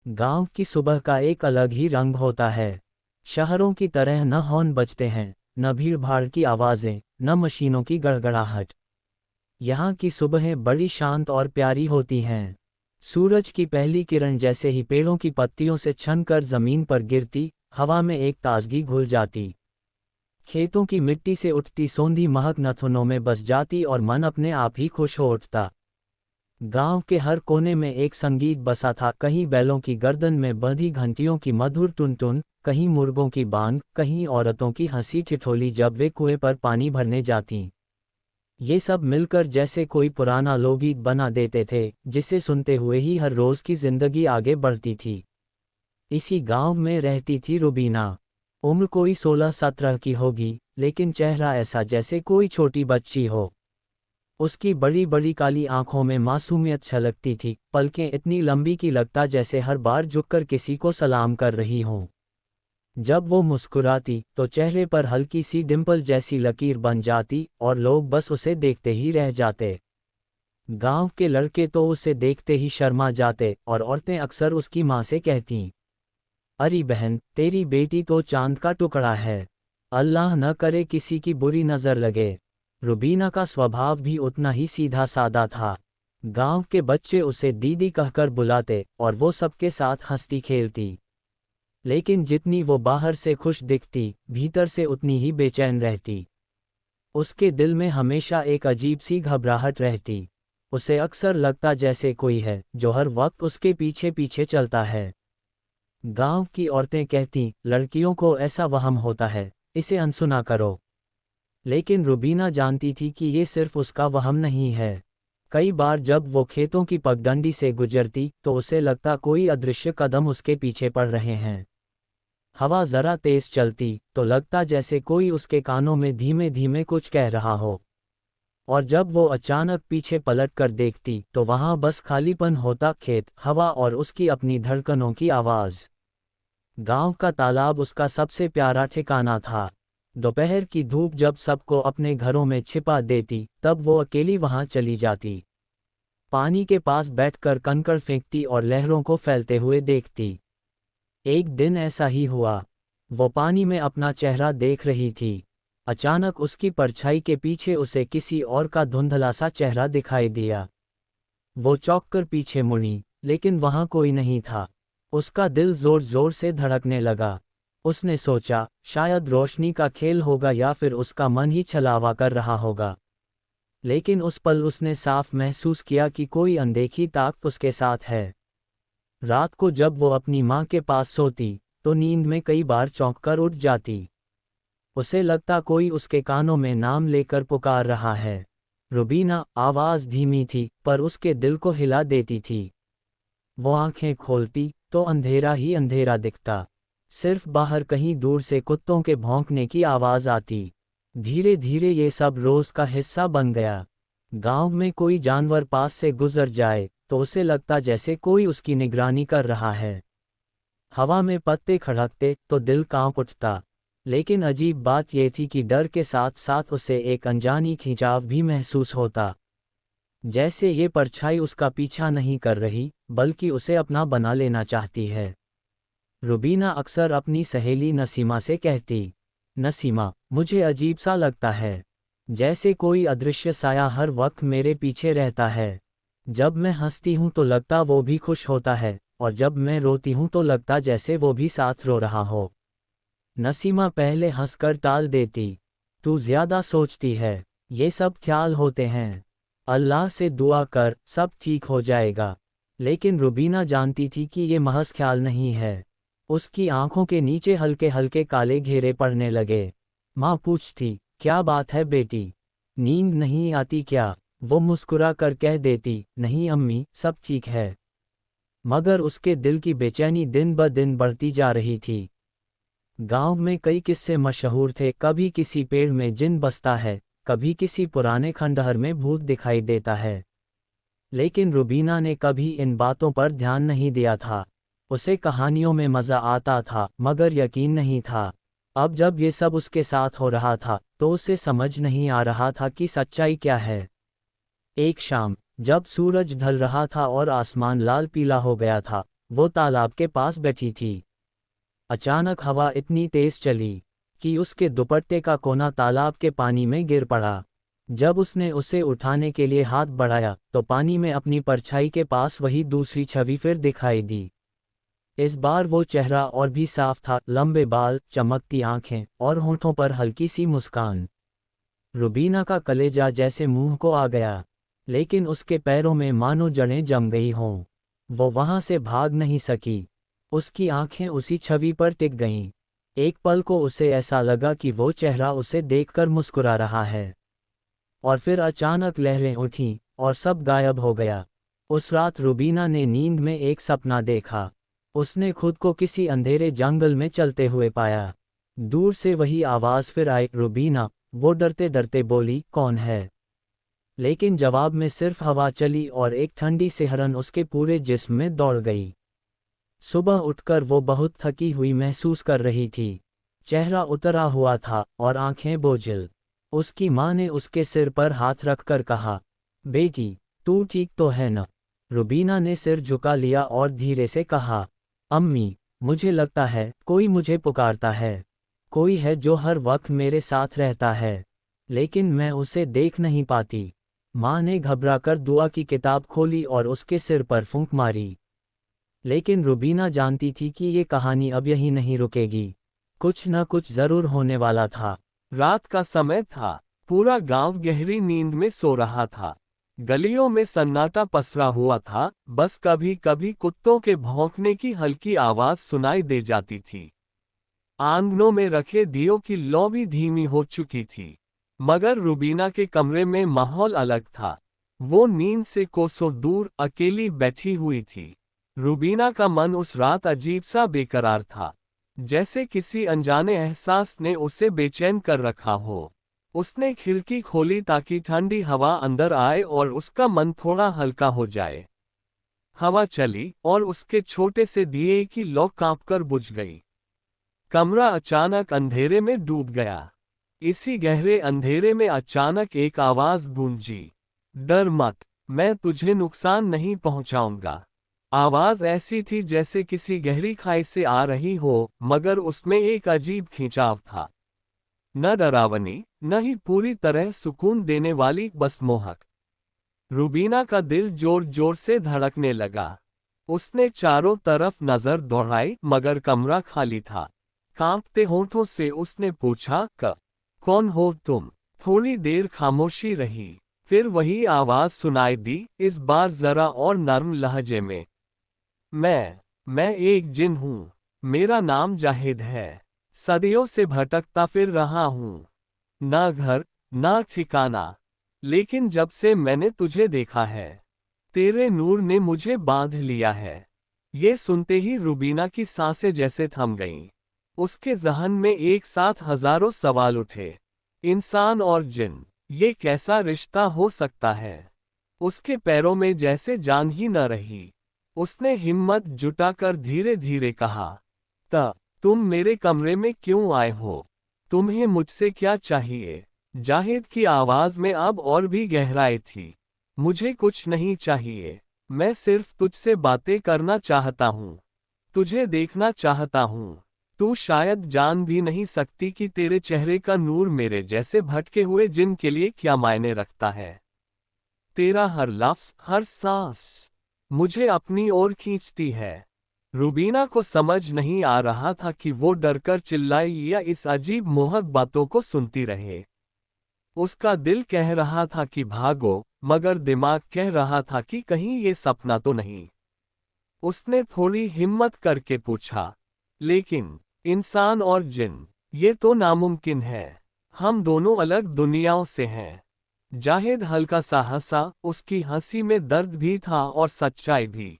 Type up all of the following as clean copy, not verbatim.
गांव की सुबह का एक अलग ही रंग होता है। शहरों की तरह न हॉर्न बजते हैं, न भीड़ भाड़ की आवाज़ें, न मशीनों की गड़गड़ाहट। यहाँ की सुबहें बड़ी शांत और प्यारी होती हैं। सूरज की पहली किरण जैसे ही पेड़ों की पत्तियों से छनकर ज़मीन पर गिरती, हवा में एक ताजगी घुल जाती। खेतों की मिट्टी से उठती सोंधी महक नथुनों में बस जाती और मन अपने आप ही खुश हो उठता। गांव के हर कोने में एक संगीत बसा था, कहीं बैलों की गर्दन में बंधी घंटियों की मधुर टुनटुन, कहीं मुर्गों की बांग, कहीं औरतों की हंसी ठिठोली जब वे कुएं पर पानी भरने जातीं। ये सब मिलकर जैसे कोई पुराना लोकगीत बना देते थे, जिसे सुनते हुए ही हर रोज की जिंदगी आगे बढ़ती थी। इसी गांव में रहती थी रुबीना। उम्र कोई 16-17 की होगी, लेकिन चेहरा ऐसा जैसे कोई छोटी बच्ची हो। उसकी बड़ी बड़ी काली आंखों में मासूमियत छलकती थी, पलकें इतनी लंबी कि लगता जैसे हर बार झुककर किसी को सलाम कर रही हों। जब वो मुस्कुराती तो चेहरे पर हल्की सी डिंपल जैसी लकीर बन जाती और लोग बस उसे देखते ही रह जाते। गांव के लड़के तो उसे देखते ही शर्मा जाते और औरतें अक्सर उसकी माँ से कहतीं, अरे बहन, तेरी बेटी तो चांद का टुकड़ा है। अल्लाह न करे किसी की बुरी नज़र लगे। रुबीना का स्वभाव भी उतना ही सीधा सादा था। गांव के बच्चे उसे दीदी कहकर बुलाते और वो सबके साथ हंसती खेलती। लेकिन जितनी वो बाहर से खुश दिखती, भीतर से उतनी ही बेचैन रहती। उसके दिल में हमेशा एक अजीब सी घबराहट रहती। उसे अक्सर लगता जैसे कोई है जो हर वक्त उसके पीछे पीछे चलता है। गांव की औरतें कहती, लड़कियों को ऐसा वहम होता है, इसे अनसुना करो। लेकिन रुबीना जानती थी कि ये सिर्फ उसका वहम नहीं है। कई बार जब वो खेतों की पगडंडी से गुजरती तो उसे लगता कोई अदृश्य कदम उसके पीछे पड़ रहे हैं। हवा जरा तेज चलती तो लगता जैसे कोई उसके कानों में धीमे धीमे कुछ कह रहा हो। और जब वो अचानक पीछे पलट कर देखती तो वहां बस खालीपन होता, खेत, हवा और उसकी अपनी धड़कनों की आवाज़। गांव का तालाब उसका सबसे प्यारा ठिकाना था। दोपहर की धूप जब सबको अपने घरों में छिपा देती, तब वो अकेली वहां चली जाती। पानी के पास बैठकर कंकड़ फेंकती और लहरों को फैलते हुए देखती। एक दिन ऐसा ही हुआ। वो पानी में अपना चेहरा देख रही थी। अचानक उसकी परछाई के पीछे उसे किसी और का धुंधला सा चेहरा दिखाई दिया। वो चौंक कर पीछे मुड़ी, लेकिन वहां कोई नहीं था। उसका दिल जोर जोर से धड़कने लगा। उसने सोचा, शायद रोशनी का खेल होगा या फिर उसका मन ही छलावा कर रहा होगा। लेकिन उस पल उसने साफ महसूस किया कि कोई अनदेखी ताकत उसके साथ है। रात को जब वो अपनी माँ के पास सोती, तो नींद में कई बार चौंककर उठ जाती। उसे लगता कोई उसके कानों में नाम लेकर पुकार रहा है। रुबीना, आवाज़ धीमी थी पर उसके दिल को हिला देती थी। वो आंखें खोलती तो अंधेरा ही अंधेरा दिखता। सिर्फ बाहर कहीं दूर से कुत्तों के भौंकने की आवाज़ आती। धीरे धीरे ये सब रोज का हिस्सा बन गया। गांव में कोई जानवर पास से गुजर जाए तो उसे लगता जैसे कोई उसकी निगरानी कर रहा है। हवा में पत्ते खड़कते तो दिल कांप उठता। लेकिन अजीब बात यह थी कि डर के साथ साथ उसे एक अनजानी खिंचाव भी महसूस होता। जैसे ये परछाई उसका पीछा नहीं कर रही, बल्कि उसे अपना बना लेना चाहती है। रुबीना अक्सर अपनी सहेली नसीमा से कहती, नसीमा, मुझे अजीब सा लगता है। जैसे कोई अदृश्य साया हर वक्त मेरे पीछे रहता है। जब मैं हंसती हूँ तो लगता वो भी खुश होता है, और जब मैं रोती हूँ तो लगता जैसे वो भी साथ रो रहा हो। नसीमा पहले हंसकर टाल देती, तू ज्यादा सोचती है, ये सब ख्याल होते हैं। अल्लाह से दुआ कर, सब ठीक हो जाएगा। लेकिन रुबीना जानती थी कि ये महज ख्याल नहीं है। उसकी आंखों के नीचे हल्के हल्के काले घेरे पड़ने लगे। माँ पूछती, क्या बात है बेटी, नींद नहीं आती क्या? वो मुस्कुरा कर कह देती, नहीं अम्मी, सब ठीक है। मगर उसके दिल की बेचैनी दिन ब दिन बढ़ती जा रही थी। गांव में कई किस्से मशहूर थे, कभी किसी पेड़ में जिन बसता है, कभी किसी पुराने खंडहर में भूत दिखाई देता है। लेकिन रुबीना ने कभी इन बातों पर ध्यान नहीं दिया था। उसे कहानियों में मज़ा आता था, मगर यकीन नहीं था। अब जब ये सब उसके साथ हो रहा था तो उसे समझ नहीं आ रहा था कि सच्चाई क्या है। एक शाम, जब सूरज ढल रहा था और आसमान लाल पीला हो गया था, वो तालाब के पास बैठी थी। अचानक हवा इतनी तेज चली कि उसके दुपट्टे का कोना तालाब के पानी में गिर पड़ा। जब उसने उसे उठाने के लिए हाथ बढ़ाया तो पानी में अपनी परछाई के पास वही दूसरी छवि फिर दिखाई दी। इस बार वो चेहरा और भी साफ था, लंबे बाल, चमकती आंखें और होठों पर हल्की सी मुस्कान। रुबीना का कलेजा जैसे मुंह को आ गया, लेकिन उसके पैरों में मानो जड़ें जम गई हों। वो वहां से भाग नहीं सकी। उसकी आंखें उसी छवि पर टिक गईं। एक पल को उसे ऐसा लगा कि वो चेहरा उसे देखकर मुस्कुरा रहा है। और फिर अचानक लहरें उठीं और सब गायब हो गया। उस रात रुबीना ने नींद में एक सपना देखा। उसने खुद को किसी अंधेरे जंगल में चलते हुए पाया। दूर से वही आवाज़ फिर आई, रुबीना। वो डरते डरते बोली, कौन है? लेकिन जवाब में सिर्फ हवा चली और एक ठंडी सिहरन उसके पूरे जिस्म में दौड़ गई। सुबह उठकर वो बहुत थकी हुई महसूस कर रही थी। चेहरा उतरा हुआ था और आंखें बोझिल। उसकी माँ ने उसके सिर पर हाथ रखकर कहा, बेटी, तू ठीक तो है न? रुबीना ने सिर झुका लिया और धीरे से कहा, अम्मी, मुझे लगता है कोई मुझे पुकारता है। कोई है जो हर वक्त मेरे साथ रहता है, लेकिन मैं उसे देख नहीं पाती। माँ ने घबराकर दुआ की किताब खोली और उसके सिर पर फूंक मारी। लेकिन रुबीना जानती थी कि ये कहानी अब यहीं नहीं रुकेगी। कुछ न कुछ जरूर होने वाला था। रात का समय था। पूरा गांव गहरी नींद में सो रहा था। गलियों में सन्नाटा पसरा हुआ था, बस कभी कभी कुत्तों के भौंकने की हल्की आवाज सुनाई दे जाती थी। आंगनों में रखे दियों की लौ भी धीमी हो चुकी थी। मगर रुबीना के कमरे में माहौल अलग था। वो नींद से कोसों दूर अकेली बैठी हुई थी। रुबीना का मन उस रात अजीब सा बेकरार था, जैसे किसी अनजाने एहसास ने उसे बेचैन कर रखा हो। उसने खिड़की खोली ताकि ठंडी हवा अंदर आए और उसका मन थोड़ा हल्का हो जाए। हवा चली और उसके छोटे से दिए की लौ कांपकर बुझ गई। कमरा अचानक अंधेरे में डूब गया। इसी गहरे अंधेरे में अचानक एक आवाज गूंजी, डर मत, मैं तुझे नुकसान नहीं पहुंचाऊंगा। आवाज ऐसी थी जैसे किसी गहरी खाई से आ रही हो, मगर उसमें एक अजीब खिंचाव था। न डरावनी, न ही पूरी तरह सुकून देने वाली, बस मोहक। रुबीना का दिल जोर जोर से धड़कने लगा। उसने चारों तरफ नजर दौड़ाई, मगर कमरा खाली था। कांपते होठों से उसने पूछा, कौन हो तुम? थोड़ी देर खामोशी रही, फिर वही आवाज सुनाई दी, इस बार जरा और नर्म लहजे में। मैं एक जिन हूँ। मेरा नाम जाहिद है। सदियों से भटकता फिर रहा हूँ। ना घर, ना ठिकाना। लेकिन जब से मैंने तुझे देखा है, तेरे नूर ने मुझे बांध लिया है। ये सुनते ही रुबीना की सांसें जैसे थम गईं। उसके जहन में एक साथ हजारों सवाल उठे। इंसान और जिन, ये कैसा रिश्ता हो सकता है? उसके पैरों में जैसे जान ही न रही। उसने हिम्मत जुटाकर धीरे धीरे कहा, तुम मेरे कमरे में क्यों आए हो? तुम्हें मुझसे क्या चाहिए? जाहिद की आवाज में अब और भी गहराई थी। मुझे कुछ नहीं चाहिए, मैं सिर्फ तुझसे बातें करना चाहता हूँ। तुझे देखना चाहता हूँ। तू शायद जान भी नहीं सकती कि तेरे चेहरे का नूर मेरे जैसे भटके हुए जिन के लिए क्या मायने रखता है। तेरा हर लफ्ज, हर सांस मुझे अपनी ओर खींचती है। रुबीना को समझ नहीं आ रहा था कि वो डरकर चिल्लाए या इस अजीब मोहक बातों को सुनती रहे। उसका दिल कह रहा था कि भागो, मगर दिमाग कह रहा था कि कहीं ये सपना तो नहीं। उसने थोड़ी हिम्मत करके पूछा, लेकिन इंसान और जिन, ये तो नामुमकिन है। हम दोनों अलग दुनियाओं से हैं। जाहिद हल्का सा हंसा, उसकी हंसी में दर्द भी था और सच्चाई भी।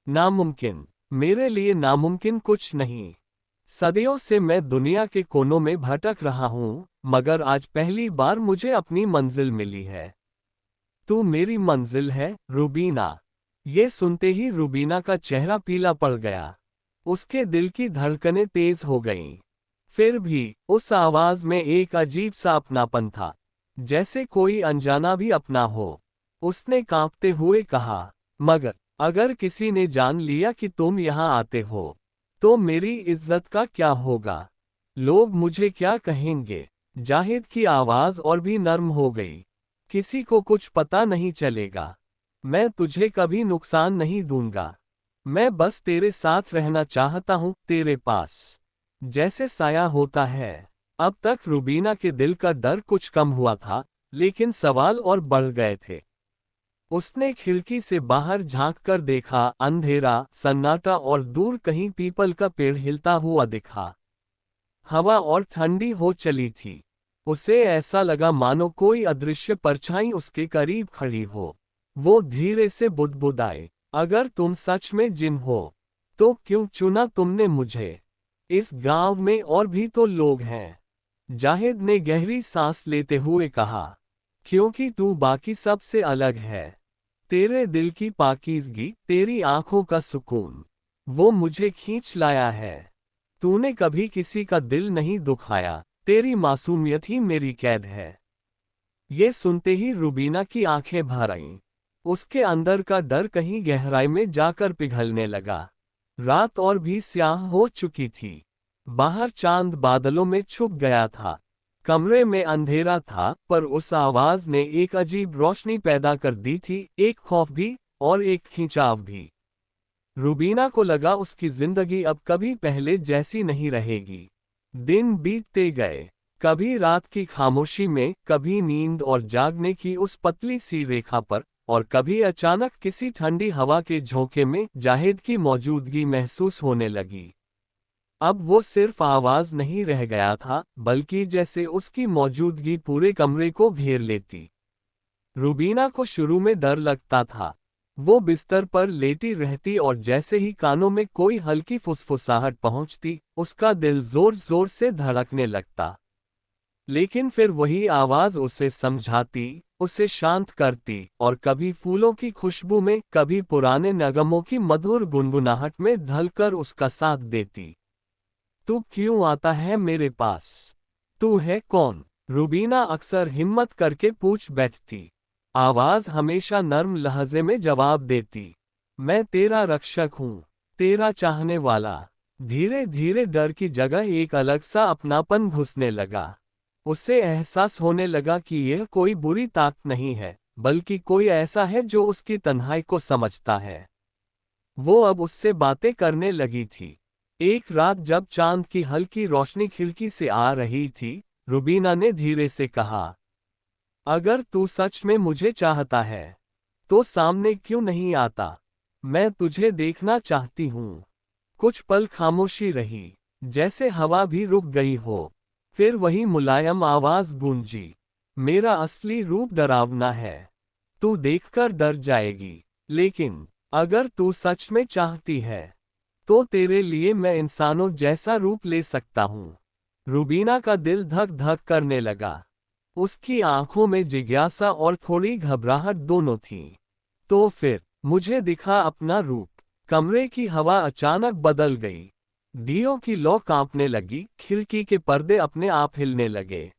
नामुमकिन? मेरे लिए नामुमकिन कुछ नहीं। सदियों से मैं दुनिया के कोनों में भटक रहा हूँ, मगर आज पहली बार मुझे अपनी मंजिल मिली है। तू मेरी मंजिल है, रुबीना। ये सुनते ही रुबीना का चेहरा पीला पड़ गया। उसके दिल की धड़कनें तेज हो गईं। फिर भी उस आवाज में एक अजीब सा अपनापन था, जैसे कोई अनजाना भी अपना हो। उसने कांपते हुए कहा, मगर अगर किसी ने जान लिया कि तुम यहाँ आते हो, तो मेरी इज्जत का क्या होगा? लोग मुझे क्या कहेंगे? जाहिद की आवाज और भी नर्म हो गई। किसी को कुछ पता नहीं चलेगा। मैं तुझे कभी नुकसान नहीं दूंगा। मैं बस तेरे साथ रहना चाहता हूँ, तेरे पास जैसे साया होता है। अब तक रुबीना के दिल का डर कुछ कम हुआ था, लेकिन सवाल और बढ़ गए थे। उसने खिड़की से बाहर झांककर देखा, अंधेरा, सन्नाटा और दूर कहीं पीपल का पेड़ हिलता हुआ दिखा। हवा और ठंडी हो चली थी। उसे ऐसा लगा मानो कोई अदृश्य परछाई उसके करीब खड़ी हो। वो धीरे से बुदबुदाए, अगर तुम सच में जिन हो, तो क्यों चुना तुमने मुझे? इस गांव में और भी तो लोग हैं। जाहिद ने गहरी सांस लेते हुए कहा, क्योंकि तू बाकी सबसे अलग है। तेरे दिल की पाकीज़गी, तेरी आंखों का सुकून, वो मुझे खींच लाया है। तूने कभी किसी का दिल नहीं दुखाया, तेरी मासूमियत ही मेरी कैद है। ये सुनते ही रुबीना की आंखें भर आईं। उसके अंदर का डर कहीं गहराई में जाकर पिघलने लगा। रात और भी स्याह हो चुकी थी। बाहर चांद बादलों में छुप गया था। कमरे में अंधेरा था, पर उस आवाज ने एक अजीब रोशनी पैदा कर दी थी, एक खौफ भी और एक खिंचाव भी। रुबीना को लगा उसकी जिंदगी अब कभी पहले जैसी नहीं रहेगी। दिन बीतते गए, कभी रात की खामोशी में, कभी नींद और जागने की उस पतली सी रेखा पर, और कभी अचानक किसी ठंडी हवा के झोंके में जाहिद की मौजूदगी महसूस होने लगी। अब वो सिर्फ आवाज नहीं रह गया था, बल्कि जैसे उसकी मौजूदगी पूरे कमरे को घेर लेती। रुबीना को शुरू में डर लगता था। वो बिस्तर पर लेटी रहती और जैसे ही कानों में कोई हल्की फुसफुसाहट पहुंचती, उसका दिल जोर जोर से धड़कने लगता। लेकिन फिर वही आवाज उसे समझाती, उसे शांत करती, और कभी फूलों की खुशबू में, कभी पुराने नगमों की मधुर गुनगुनाहट में ढलकर उसका साथ देती। तू क्यों आता है मेरे पास? तू है कौन? रुबीना अक्सर हिम्मत करके पूछ बैठती। आवाज हमेशा नर्म लहजे में जवाब देती, मैं तेरा रक्षक हूँ, तेरा चाहने वाला। धीरे धीरे डर की जगह एक अलग सा अपनापन घुसने लगा। उसे एहसास होने लगा कि यह कोई बुरी ताकत नहीं है, बल्कि कोई ऐसा है जो उसकी तन्हाई को समझता है। वो अब उससे बातें करने लगी थी। एक रात जब चांद की हल्की रोशनी खिड़की से आ रही थी, रुबीना ने धीरे से कहा, अगर तू सच में मुझे चाहता है, तो सामने क्यों नहीं आता? मैं तुझे देखना चाहती हूँ। कुछ पल खामोशी रही, जैसे हवा भी रुक गई हो। फिर वही मुलायम आवाज गूंजी, मेरा असली रूप डरावना है। तू देखकर डर जाएगी, लेकिन अगर तू सच में चाहती है, तो तेरे लिए मैं इंसानों जैसा रूप ले सकता हूँ। रुबीना का दिल धक धक करने लगा। उसकी आंखों में जिज्ञासा और थोड़ी घबराहट दोनों थीं। तो फिर मुझे दिखा अपना रूप। कमरे की हवा अचानक बदल गई। दियों की लौ कांपने लगी, खिड़की के पर्दे अपने आप हिलने लगे।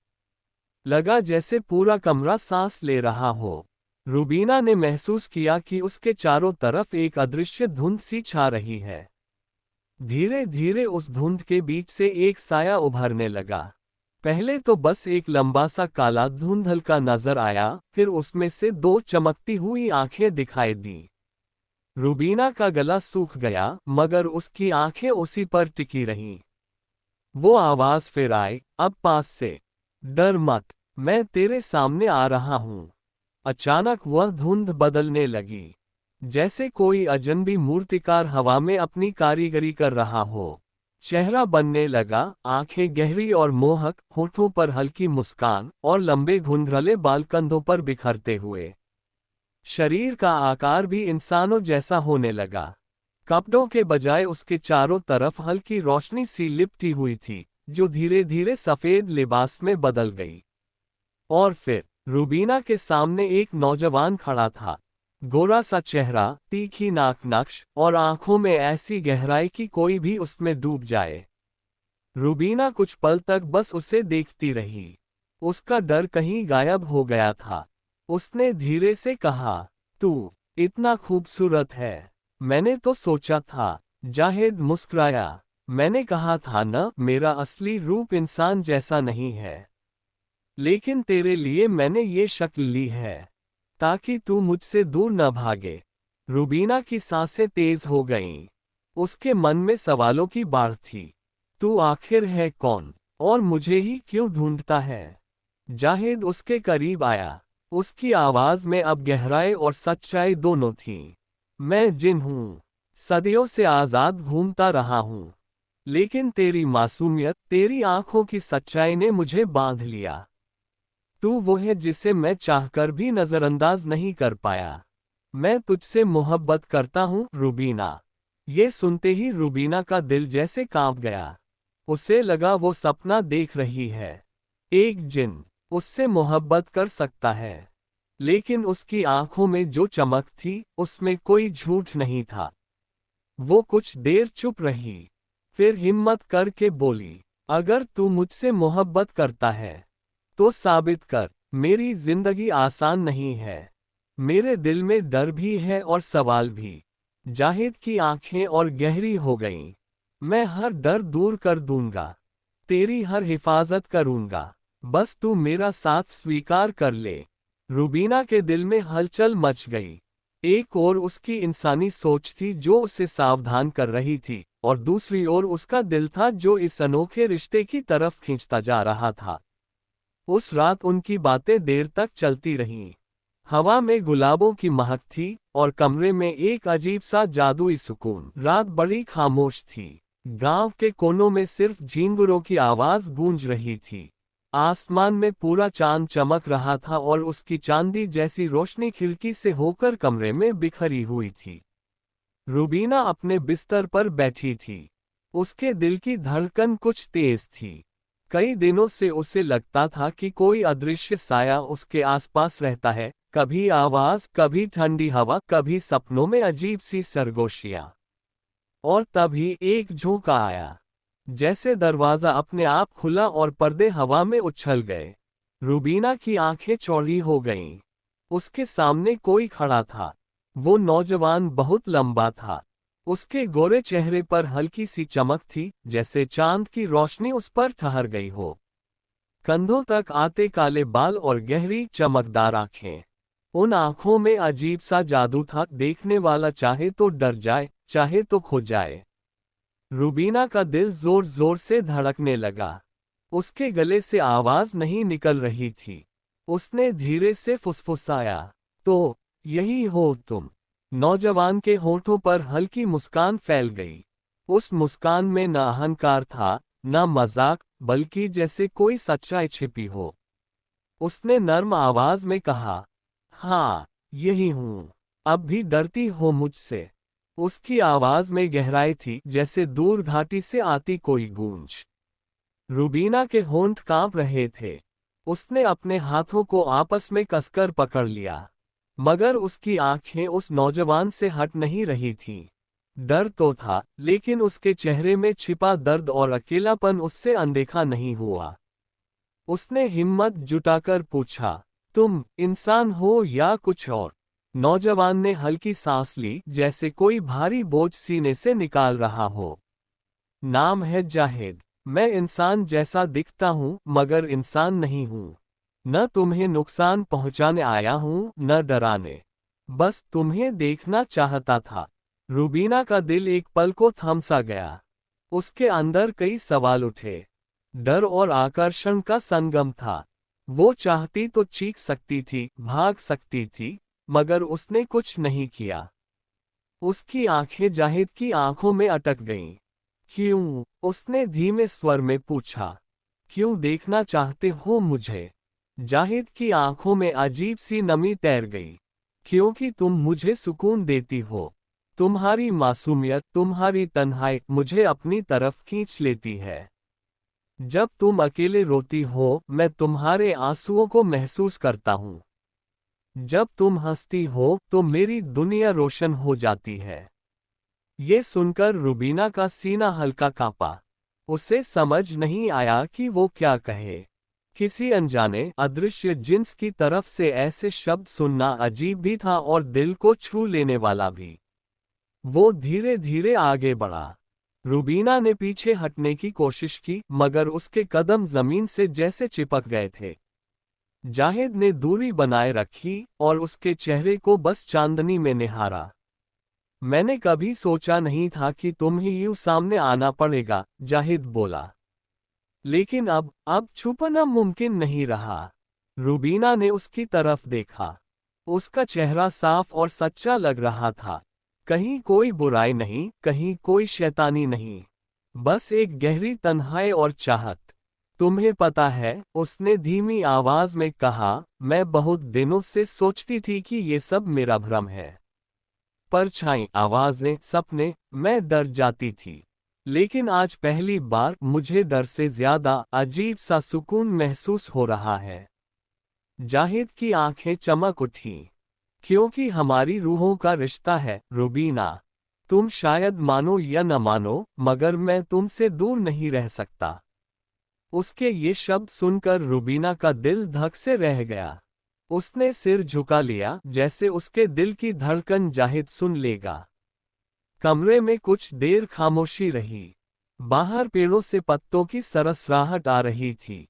लगा जैसे पूरा कमरा सांस ले रहा हो। रुबीना ने महसूस किया कि उसके चारों तरफ एक अदृश्य धुंध सी छा रही है। धीरे धीरे उस धुंध के बीच से एक साया उभरने लगा। पहले तो बस एक लंबा सा काला धुंधल का नजर आया, फिर उसमें से दो चमकती हुई आंखें दिखाई दी। रुबीना का गला सूख गया, मगर उसकी आंखें उसी पर टिकी रहीं। वो आवाज फिर आई, अब पास से। डर मत, मैं तेरे सामने आ रहा हूं। अचानक वह धुंध बदलने लगी, जैसे कोई अजनबी मूर्तिकार हवा में अपनी कारीगरी कर रहा हो। चेहरा बनने लगा, आंखें गहरी और मोहक, होठों पर हल्की मुस्कान, और लंबे घुंघराले बाल कंधों पर बिखरते हुए। शरीर का आकार भी इंसानों जैसा होने लगा। कपड़ों के बजाय उसके चारों तरफ हल्की रोशनी सी लिपटी हुई थी, जो धीरे धीरे सफेद लिबास में बदल गई। और फिर रुबीना के सामने एक नौजवान खड़ा था। गोरा सा चेहरा, तीखी नाक नक्श, और आंखों में ऐसी गहराई कि कोई भी उसमें डूब जाए। रुबीना कुछ पल तक बस उसे देखती रही। उसका डर कहीं गायब हो गया था। उसने धीरे से कहा, तू इतना खूबसूरत है। मैंने तो सोचा था। जाहिद मुस्कुराया। मैंने कहा था न, मेरा असली रूप इंसान जैसा नहीं है। लेकिन तेरे लिए मैंने ये शक्ल ली है ताकि तू मुझसे दूर न भागे। रुबीना की सांसें तेज हो गईं। उसके मन में सवालों की बाढ़ थी। तू आखिर है कौन, और मुझे ही क्यों ढूंढता है? जाहिद उसके करीब आया। उसकी आवाज में अब गहराई और सच्चाई दोनों थी। मैं जिन हूं, सदियों से आजाद घूमता रहा हूं। लेकिन तेरी मासूमियत, तेरी आंखों की सच्चाई ने मुझे बांध लिया। तू वो है जिसे मैं चाहकर भी नजरअंदाज नहीं कर पाया। मैं तुझसे मोहब्बत करता हूँ रुबीना। ये सुनते ही रुबीना का दिल जैसे कांप गया। उसे लगा वो सपना देख रही है। एक जिन उससे मोहब्बत कर सकता है। लेकिन उसकी आंखों में जो चमक थी, उसमें कोई झूठ नहीं था। वो कुछ देर चुप रही, फिर हिम्मत करके बोली, अगर तू मुझसे मोहब्बत करता है तो साबित कर। मेरी जिंदगी आसान नहीं है। मेरे दिल में डर भी है और सवाल भी। जाहिद की आंखें और गहरी हो गईं। मैं हर डर दूर कर दूंगा। तेरी हर हिफाजत करूंगा। बस तू मेरा साथ स्वीकार कर ले। रुबीना के दिल में हलचल मच गई। एक ओर उसकी इंसानी सोच थी जो उसे सावधान कर रही थी, और दूसरी ओर उसका दिल था जो इस अनोखे रिश्ते की तरफ खींचता जा रहा था। उस रात उनकी बातें देर तक चलती रहीं। हवा में गुलाबों की महक थी और कमरे में एक अजीब सा जादुई सुकून। रात बड़ी खामोश थी। गांव के कोनों में सिर्फ झींगुरों की आवाज गूंज रही थी। आसमान में पूरा चांद चमक रहा था और उसकी चांदी जैसी रोशनी खिड़की से होकर कमरे में बिखरी हुई थी। रुबीना अपने बिस्तर पर बैठी थी। उसके दिल की धड़कन कुछ तेज थी। कई दिनों से उसे लगता था कि कोई अदृश्य साया उसके आसपास रहता है, कभी आवाज, कभी ठंडी हवा, कभी सपनों में अजीब सी सरगोशियां। और तभी एक झोंका आया। जैसे दरवाजा अपने आप खुला और पर्दे हवा में उछल गए। रुबीना की आंखें चौड़ी हो गईं। उसके सामने कोई खड़ा था। वो नौजवान बहुत लंबा था। उसके गोरे चेहरे पर हल्की सी चमक थी, जैसे चांद की रोशनी उस पर ठहर गई हो। कंधों तक आते काले बाल और गहरी चमकदार आंखें। उन आंखों में अजीब सा जादू था, देखने वाला चाहे तो डर जाए, चाहे तो खो जाए। रुबीना का दिल जोर जोर से धड़कने लगा। उसके गले से आवाज नहीं निकल रही थी। उसने धीरे से फुसफुसाया, तो यही हो तुम। नौजवान के होठों पर हल्की मुस्कान फैल गई। उस मुस्कान में न अहंकार था, न मजाक, बल्कि जैसे कोई सच्चाई छिपी हो। उसने नर्म आवाज में कहा, हाँ, यही हूं। अब भी डरती हो मुझसे? उसकी आवाज में गहराई थी, जैसे दूर घाटी से आती कोई गूंज। रुबीना के होंठ कांप रहे थे। उसने अपने हाथों को आपस में कसकर पकड़ लिया, मगर उसकी आंखें उस नौजवान से हट नहीं रही थीं। डर तो था, लेकिन उसके चेहरे में छिपा दर्द और अकेलापन उससे अनदेखा नहीं हुआ। उसने हिम्मत जुटाकर पूछा, तुम इंसान हो या कुछ और? नौजवान ने हल्की सांस ली, जैसे कोई भारी बोझ सीने से निकाल रहा हो। नाम है जाहिद। मैं इंसान जैसा दिखता हूँ, मगर इंसान नहीं हूँ। न तुम्हें नुकसान पहुँचाने आया हूँ, न डराने। बस तुम्हें देखना चाहता था। रुबीना का दिल एक पल को थम सा गया। उसके अंदर कई सवाल उठे। डर और आकर्षण का संगम था। वो चाहती तो चीख सकती थी, भाग सकती थी, मगर उसने कुछ नहीं किया। उसकी आंखें जाहिद की आंखों में अटक गईं। क्यों? उसने धीमे स्वर में पूछा। क्यों देखना चाहते हो मुझे? जाहिद की आंखों में अजीब सी नमी तैर गई। क्योंकि तुम मुझे सुकून देती हो। तुम्हारी मासूमियत, तुम्हारी तन्हाई मुझे अपनी तरफ खींच लेती है। जब तुम अकेले रोती हो, मैं तुम्हारे आंसुओं को महसूस करता हूँ। जब तुम हंसती हो, तो मेरी दुनिया रोशन हो जाती है। ये सुनकर रुबीना का सीना हल्का कांपा। उसे समझ नहीं आया कि वो क्या कहे। किसी अनजाने अदृश्य जिन्स की तरफ से ऐसे शब्द सुनना अजीब भी था और दिल को छू लेने वाला भी। वो धीरे धीरे आगे बढ़ा। रूबीना ने पीछे हटने की कोशिश की, मगर उसके कदम जमीन से जैसे चिपक गए थे। जाहिद ने दूरी बनाए रखी और उसके चेहरे को बस चांदनी में निहारा। मैंने कभी सोचा नहीं था कि तुम ही यूं सामने आना पड़ेगा, जाहिद बोला। लेकिन अब छुपना मुमकिन नहीं रहा। रूबीना ने उसकी तरफ देखा। उसका चेहरा साफ और सच्चा लग रहा था। कहीं कोई बुराई नहीं, कहीं कोई शैतानी नहीं, बस एक गहरी तन्हाई और चाहत। तुम्हें पता है, उसने धीमी आवाज में कहा, मैं बहुत दिनों से सोचती थी कि ये सब मेरा भ्रम है। परछाई, आवाजें, सपने, मैं डर जाती थी। लेकिन आज पहली बार मुझे डर से ज्यादा अजीब सा सुकून महसूस हो रहा है। जाहिद की आंखें चमक उठी। क्योंकि हमारी रूहों का रिश्ता है, रूबीना। तुम शायद मानो या न मानो, मगर मैं तुमसे दूर नहीं रह सकता। उसके ये शब्द सुनकर रूबीना का दिल धक से रह गया। उसने सिर झुका लिया, जैसे उसके दिल की धड़कन जाहिद सुन लेगा। कमरे में कुछ देर खामोशी रही। बाहर पेड़ों से पत्तों की सरसराहट आ रही थी।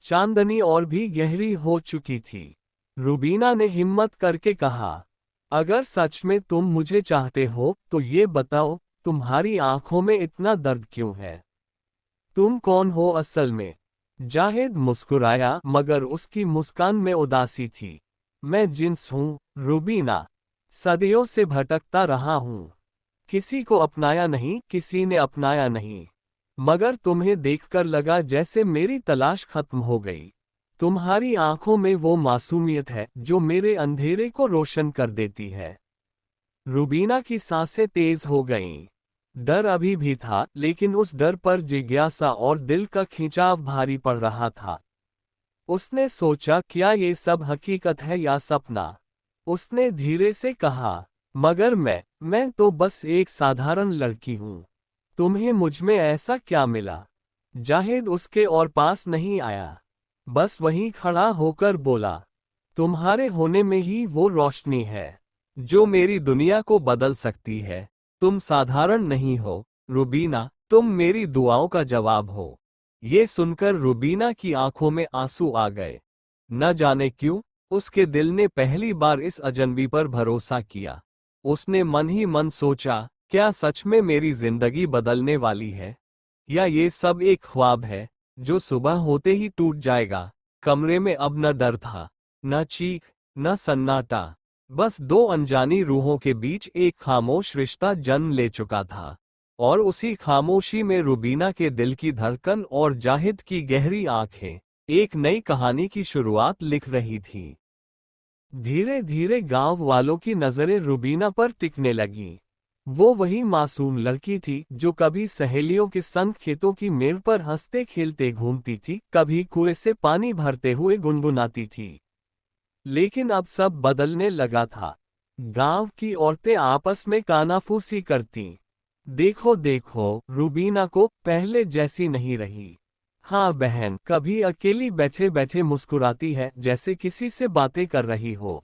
चांदनी और भी गहरी हो चुकी थी। रूबीना ने हिम्मत करके कहा, अगर सच में तुम मुझे चाहते हो तो ये बताओ, तुम्हारी आंखों में इतना दर्द क्यों है? तुम कौन हो असल में? जाहिद मुस्कुराया, मगर उसकी मुस्कान में उदासी थी। मैं जिन्स हूँ, रूबीना। सदियों से भटकता रहा हूँ। किसी को अपनाया नहीं, किसी ने अपनाया नहीं। मगर तुम्हें देखकर लगा जैसे मेरी तलाश खत्म हो गई। तुम्हारी आंखों में वो मासूमियत है जो मेरे अंधेरे को रोशन कर देती है। रूबीना की सांसें तेज हो गईं। डर अभी भी था, लेकिन उस डर पर जिज्ञासा और दिल का खिंचाव भारी पड़ रहा था। उसने सोचा, क्या ये सब हकीकत है या सपना? उसने धीरे से कहा, मगर मैं तो बस एक साधारण लड़की हूँ। तुम्हें मुझमें ऐसा क्या मिला? जाहिद उसके और पास नहीं आया, बस वहीं खड़ा होकर बोला, तुम्हारे होने में ही वो रोशनी है जो मेरी दुनिया को बदल सकती है। तुम साधारण नहीं हो, रूबीना, तुम मेरी दुआओं का जवाब हो। ये सुनकर रूबीना की आंखों में आंसू आ गए। न जाने क्यों, उसके दिल ने पहली बार इस अजनबी पर भरोसा किया। उसने मन ही मन सोचा, क्या सच में मेरी जिंदगी बदलने वाली है, या ये सब एक ख्वाब है जो सुबह होते ही टूट जाएगा। कमरे में अब न डर था, न चीख, न सन्नाटा, बस दो अनजानी रूहों के बीच एक खामोश रिश्ता जन्म ले चुका था। और उसी खामोशी में रूबीना के दिल की धड़कन और जाहिद की गहरी आंखें एक नई कहानी की शुरुआत लिख रही थी। धीरे धीरे गांव वालों की नजरें रूबीना पर टिकने लगीं। वो वही मासूम लड़की थी जो कभी सहेलियों के संग खेतों की मेड़ पर हंसते खेलते घूमती थी, कभी कुएं से पानी भरते हुए गुनगुनाती थी। लेकिन अब सब बदलने लगा था। गांव की औरतें आपस में कानाफूसी करतीं। देखो देखो, रूबीना को पहले जैसी नहीं रही। हाँ बहन, कभी अकेली बैठे बैठे मुस्कुराती है जैसे किसी से बातें कर रही हो।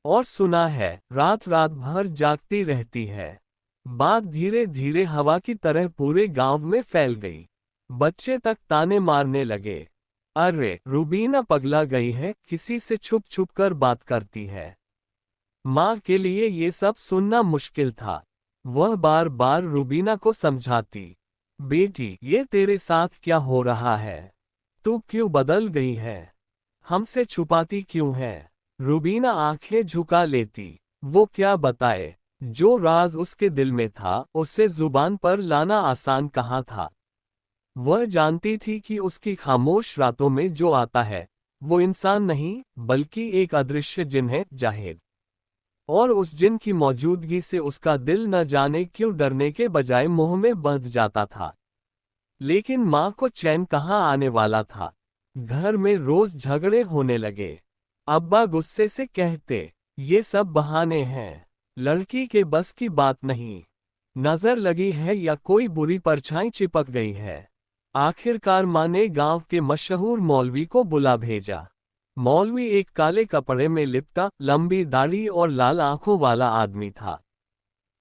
और सुना है, रात रात भर जागती रहती है। बात धीरे धीरे हवा की तरह पूरे गांव में फैल गई। बच्चे तक ताने मारने लगे, अरे रूबीना पगला गई है, किसी से छुप छुप कर बात करती है। माँ के लिए ये सब सुनना मुश्किल था। वह बार बार रूबीना को समझाती, बेटी, ये तेरे साथ क्या हो रहा है? तू क्यों बदल गई है? हमसे छुपाती क्यों है? रूबीना आंखें झुका लेती। वो क्या बताए? जो राज उसके दिल में था, उसे जुबान पर लाना आसान कहाँ था। वह जानती थी कि उसकी खामोश रातों में जो आता है, वो इंसान नहीं, बल्कि एक अदृश्य जिन है, जाहिद। और उस जिन की मौजूदगी से उसका दिल न जाने क्यों डरने के बजाय मोह में बंध जाता था। लेकिन माँ को चैन कहाँ आने वाला था। घर में रोज झगड़े होने लगे। अब्बा गुस्से से कहते, ये सब बहाने हैं, लड़की के बस की बात नहीं, नजर लगी है या कोई बुरी परछाई चिपक गई है। आखिरकार माँ ने गांव के मशहूर मौलवी को बुला भेजा। मौलवी एक काले कपड़े में लिपटा, लंबी दाढ़ी और लाल आंखों वाला आदमी था।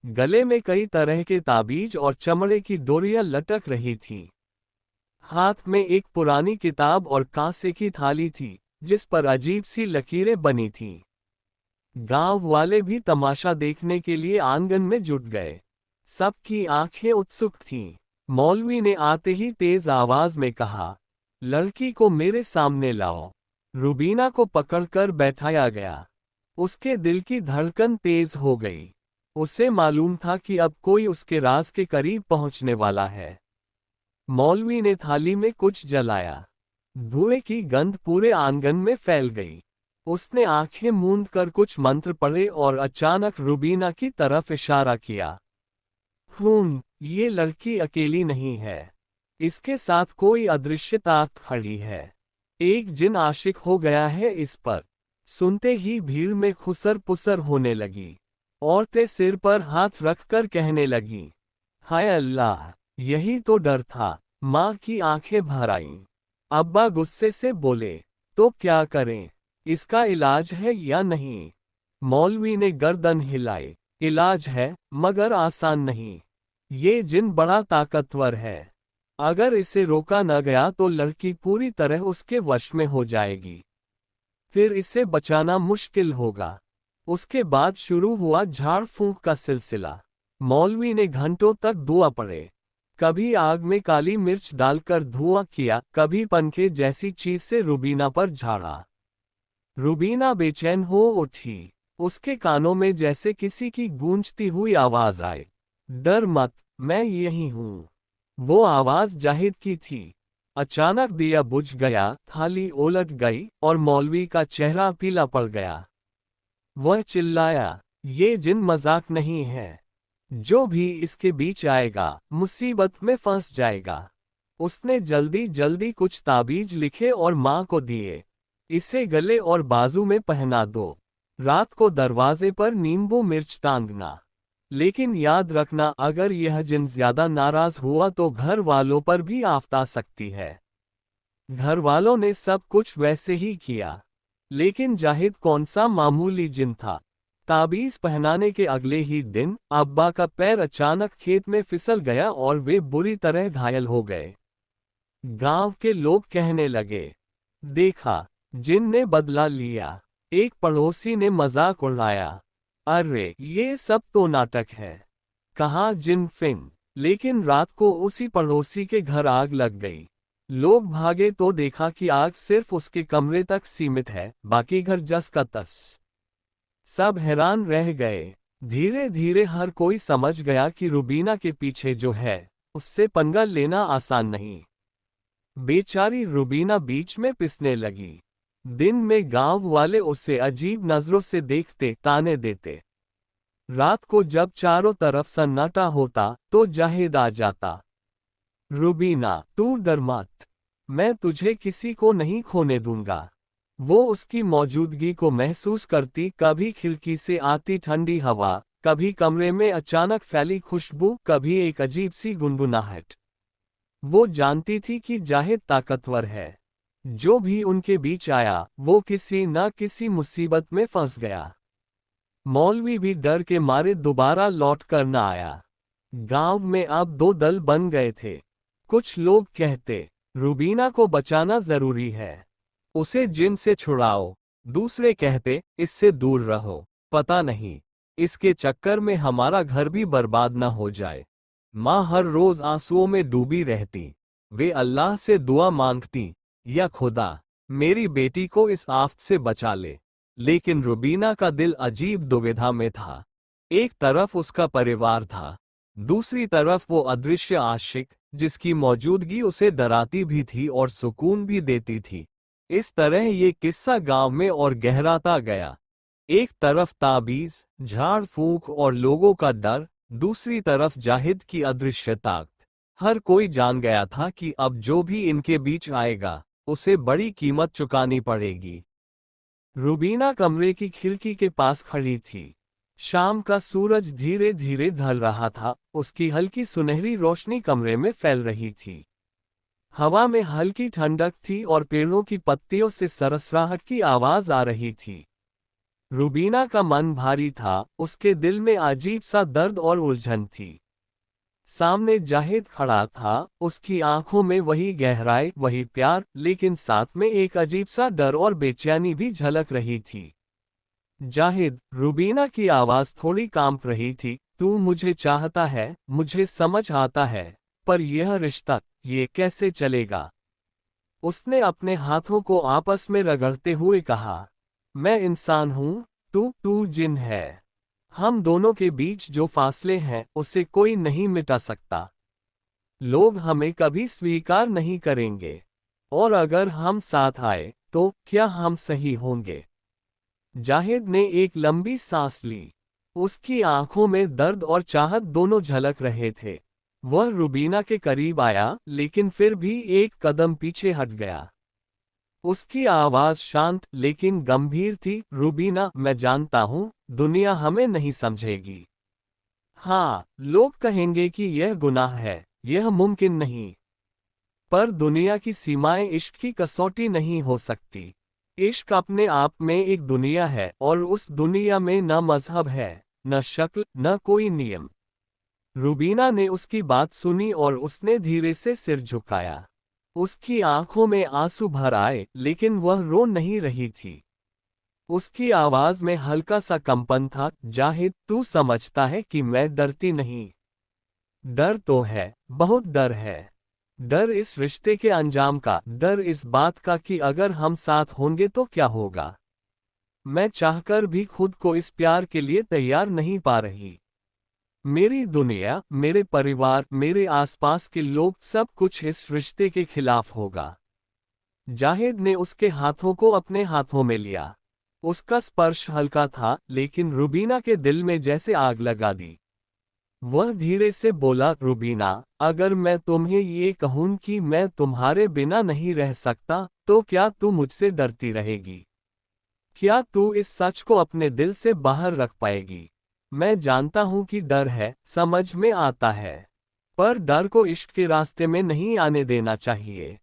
गले में कई तरह के ताबीज और चमड़े की डोरियां लटक रही थीं। हाथ में एक पुरानी किताब और कांसे की थाली थी, जिस पर अजीब सी लकीरें बनी थीं। गांव वाले भी तमाशा देखने के लिए आंगन में जुट गए। सबकी आंखें उत्सुक थीं। मौलवी ने आते ही तेज आवाज में कहा, लड़की को मेरे सामने लाओ। रुबीना को पकड़कर बैठाया गया। उसके दिल की धड़कन तेज हो गई। उसे मालूम था कि अब कोई उसके राज के करीब पहुंचने वाला है। मौलवी ने थाली में कुछ जलाया। धुएं की गंध पूरे आंगन में फैल गई। उसने आंखें मूंद कर कुछ मंत्र पढ़े और अचानक रुबीना की तरफ इशारा किया। ये लड़की अकेली नहीं है। इसके साथ कोई अदृश्य ताकत खड़ी है। एक जिन आशिक हो गया है इस पर। सुनते ही भीड़ में खुसर पुसर होने लगी। औरतें सिर पर हाथ रखकर कहने लगीं, हाय अल्लाह, यही तो डर था। माँ की आंखें भर आईं। अब्बा गुस्से से बोले, तो क्या करें? इसका इलाज है या नहीं? मौलवी ने गर्दन हिलाई। इलाज है, मगर आसान नहीं। ये जिन बड़ा ताकतवर है। अगर इसे रोका न गया तो लड़की पूरी तरह उसके वश में हो जाएगी। फिर इसे बचाना मुश्किल होगा। उसके बाद शुरू हुआ झाड़ फूंक का सिलसिला। मौलवी ने घंटों तक दुआ पढ़े। कभी आग में काली मिर्च डालकर धुआं किया, कभी पंखे जैसी चीज से रुबीना पर झाड़ा। रुबीना बेचैन हो उठी। उसके कानों में जैसे किसी की गूंजती हुई आवाज आए, डर मत, मैं यही हूं। वो आवाज जाहिद की थी। अचानक दिया बुझ गया, थाली उलट गई और मौलवी का चेहरा पीला पड़ गया। वह चिल्लाया, ये जिन मजाक नहीं है। जो भी इसके बीच आएगा, मुसीबत में फंस जाएगा। उसने जल्दी जल्दी कुछ ताबीज लिखे और माँ को दिए। इसे गले और बाजू में पहना दो। रात को दरवाजे पर नींबू मिर्च टांगना। लेकिन याद रखना, अगर यह जिन ज्यादा नाराज हुआ तो घर वालों पर भी आफत आ सकती है। घर वालों ने सब कुछ वैसे ही किया। लेकिन जाहिद कौन सा मामूली जिन था। ताबीज पहनाने के अगले ही दिन अब्बा का पैर अचानक खेत में फिसल गया और वे बुरी तरह घायल हो गए। गांव के लोग कहने लगे, देखा, जिन ने बदला लिया। एक पड़ोसी ने मजाक उड़ाया, अरे ये सब तो नाटक है। कहाँ जिन फिन। लेकिन रात को उसी पड़ोसी के घर आग लग गई। लोग भागे तो देखा कि आग सिर्फ उसके कमरे तक सीमित है, बाकी घर जस का तस। सब हैरान रह गए। धीरे धीरे हर कोई समझ गया कि रुबीना के पीछे जो है, उससे पंगा लेना आसान नहीं। बेचारी रुबीना बीच में पिसने लगी। दिन में गांव वाले उसे अजीब नजरों से देखते, ताने देते। रात को जब चारों तरफ सन्नाटा होता तो जाहिद आ जाता। रुबीना, तू डर मत, मैं तुझे किसी को नहीं खोने दूंगा। वो उसकी मौजूदगी को महसूस करती, कभी खिड़की से आती ठंडी हवा, कभी कमरे में अचानक फैली खुशबू, कभी एक अजीब सी गुनगुनाहट। वो जानती थी कि जाहिद ताकतवर है। जो भी उनके बीच आया, वो किसी न किसी मुसीबत में फंस गया। मौलवी भी डर के मारे दोबारा लौट कर न आया। गांव में अब दो दल बन गए थे। कुछ लोग कहते, रुबीना को बचाना जरूरी है, उसे जिन से छुड़ाओ। दूसरे कहते, इससे दूर रहो, पता नहीं, इसके चक्कर में हमारा घर भी बर्बाद न हो जाए। माँ हर रोज आंसुओं में डूबी रहती। वे अल्लाह से दुआ मांगती, या खुदा, मेरी बेटी को इस आफत से बचा ले। लेकिन रुबीना का दिल अजीब दुविधा में था। एक तरफ उसका परिवार था, दूसरी तरफ वो अदृश्य आशिक, जिसकी मौजूदगी उसे डराती भी थी और सुकून भी देती थी। इस तरह ये किस्सा गांव में और गहराता गया। एक तरफ ताबीज, झाड़ फूंक और लोगों का डर, दूसरी तरफ जाहिद की अदृश्य ताकत। हर कोई जान गया था कि अब जो भी इनके बीच आएगा, उसे बड़ी कीमत चुकानी पड़ेगी। रुबीना कमरे की खिड़की के पास खड़ी थी। शाम का सूरज धीरे धीरे ढल रहा था, उसकी हल्की सुनहरी रोशनी कमरे में फैल रही थी। हवा में हल्की ठंडक थी और पेड़ों की पत्तियों से सरसराहट की आवाज आ रही थी। रूबीना का मन भारी था, उसके दिल में अजीब सा दर्द और उलझन थी। सामने जाहिद खड़ा था, उसकी आंखों में वही गहराई, वही प्यार, लेकिन साथ में एक अजीब सा डर और बेचैनी भी झलक रही थी। जाहिद, रूबीना की आवाज थोड़ी कांप रही थी, तू मुझे चाहता है, मुझे समझ आता है, पर यह रिश्ता, ये कैसे चलेगा? उसने अपने हाथों को आपस में रगड़ते हुए कहा। मैं इंसान हूं, तू जिन है। हम दोनों के बीच जो फासले हैं, उसे कोई नहीं मिटा सकता। लोग हमें कभी स्वीकार नहीं करेंगे। और अगर हम साथ आए, तो क्या हम सही होंगे? जाहिद ने एक लंबी सांस ली। उसकी आंखों में दर्द और चाहत दोनों झलक रहे थे। वह रूबीना के करीब आया, लेकिन फिर भी एक कदम पीछे हट गया। उसकी आवाज शांत लेकिन गंभीर थी, रूबीना, मैं जानता हूं, दुनिया हमें नहीं समझेगी। हाँ, लोग कहेंगे कि यह गुनाह है, यह मुमकिन नहीं। पर दुनिया की सीमाएं इश्क की कसौटी नहीं हो सकती। इश्क अपने आप में एक दुनिया है, और उस दुनिया में न मजहब है, न शक्ल, न कोई नियम। रूबीना ने उसकी बात सुनी और उसने धीरे से सिर झुकाया। उसकी आंखों में आंसू भर आए, लेकिन वह रो नहीं रही थी। उसकी आवाज में हल्का सा कंपन था। जाहिद, तू समझता है कि मैं डरती नहीं। डर तो है, बहुत डर है। डर इस रिश्ते के अंजाम का, डर इस बात का कि अगर हम साथ होंगे तो क्या होगा। मैं चाहकर भी खुद को इस प्यार के लिए तैयार नहीं पा रही। मेरी दुनिया, मेरे परिवार, मेरे आसपास के लोग, सब कुछ इस रिश्ते के खिलाफ होगा। जाहिद ने उसके हाथों को अपने हाथों में लिया। उसका स्पर्श हल्का था, लेकिन रूबीना के दिल में जैसे आग लगा दी। वह धीरे से बोला, रूबीना, अगर मैं तुम्हें ये कहूं कि मैं तुम्हारे बिना नहीं रह सकता, तो क्या तू मुझसे डरती रहेगी? क्या तू इस सच को अपने दिल से बाहर रख पाएगी? मैं जानता हूं कि डर है, समझ में आता है। पर डर को इश्क के रास्ते में नहीं आने देना चाहिए।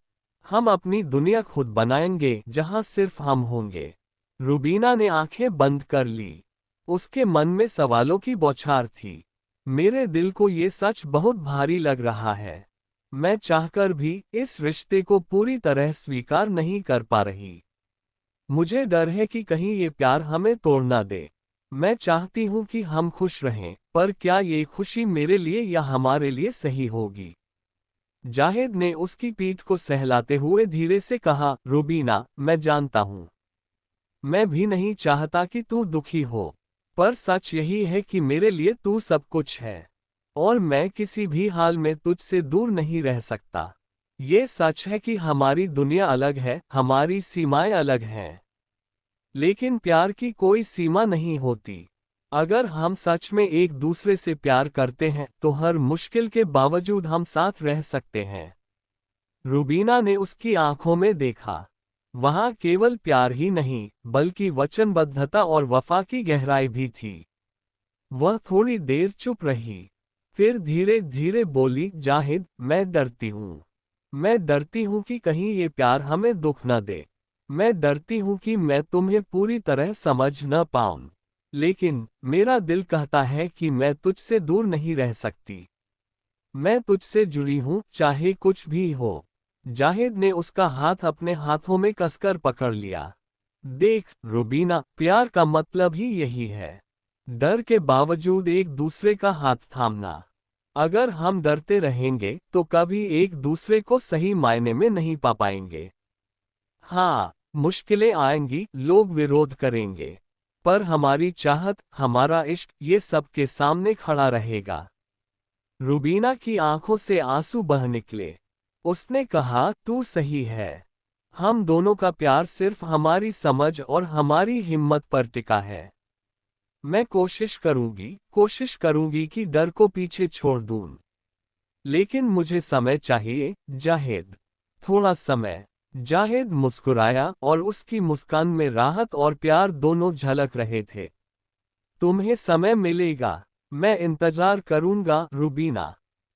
हम अपनी दुनिया खुद बनाएंगे, जहां सिर्फ हम होंगे। रूबीना ने आंखें बंद कर ली। उसके मन में सवालों की बौछार थी। मेरे दिल को ये सच बहुत भारी लग रहा है। मैं चाहकर भी इस रिश्ते को पूरी तरह स्वीकार नहीं कर पा रही। मुझे डर है कि कहीं ये प्यार हमें तोड़ ना दे। मैं चाहती हूँ कि हम खुश रहें, पर क्या ये खुशी मेरे लिए या हमारे लिए सही होगी? जाहिद ने उसकी पीठ को सहलाते हुए धीरे से कहा, रूबीना, मैं जानता हूँ। मैं भी नहीं चाहता कि तू दुखी हो। पर सच यही है कि मेरे लिए तू सब कुछ है। और मैं किसी भी हाल में तुझसे दूर नहीं रह सकता। ये सच है कि हमारी दुनिया अलग है, हमारी सीमाएं अलग हैं। लेकिन प्यार की कोई सीमा नहीं होती। अगर हम सच में एक दूसरे से प्यार करते हैं, तो हर मुश्किल के बावजूद हम साथ रह सकते हैं। रूबीना ने उसकी आंखों में देखा। वहां केवल प्यार ही नहीं, बल्कि वचनबद्धता और वफा की गहराई भी थी। वह थोड़ी देर चुप रही। फिर धीरे धीरे बोली, जाहिद, मैं डरती हूँ। मैं डरती हूँ कि कहीं ये प्यार हमें दुख न दे। मैं डरती हूँ कि मैं तुम्हें पूरी तरह समझ न पाऊं। लेकिन मेरा दिल कहता है कि मैं तुझसे दूर नहीं रह सकती। मैं तुझसे जुड़ी हूँ, चाहे कुछ भी हो। जाहिद ने उसका हाथ अपने हाथों में कसकर पकड़ लिया। देख, रूबीना, प्यार का मतलब ही यही है। डर के बावजूद एक दूसरे का हाथ थामना। अगर हम डरते रहेंगे, तो कभी एक दूसरे को सही मायने में नहीं पा पाएंगे। हाँ, मुश्किलें आएंगी, लोग विरोध करेंगे। पर हमारी चाहत, हमारा इश्क, ये सबके सामने खड़ा रहेगा। रूबीना की आंखों से आंसू बह निकले। उसने कहा, तू सही है। हम दोनों का प्यार सिर्फ हमारी समझ और हमारी हिम्मत पर टिका है। मैं कोशिश करूंगी कि डर को पीछे छोड़ दूं। लेकिन मुझे समय चाहिए, जाहिद। थोड़ा समय। जाहिद मुस्कुराया, और उसकी मुस्कान में राहत और प्यार दोनों झलक रहे थे। तुम्हें समय मिलेगा। मैं इंतजार करूंगा, रूबीना।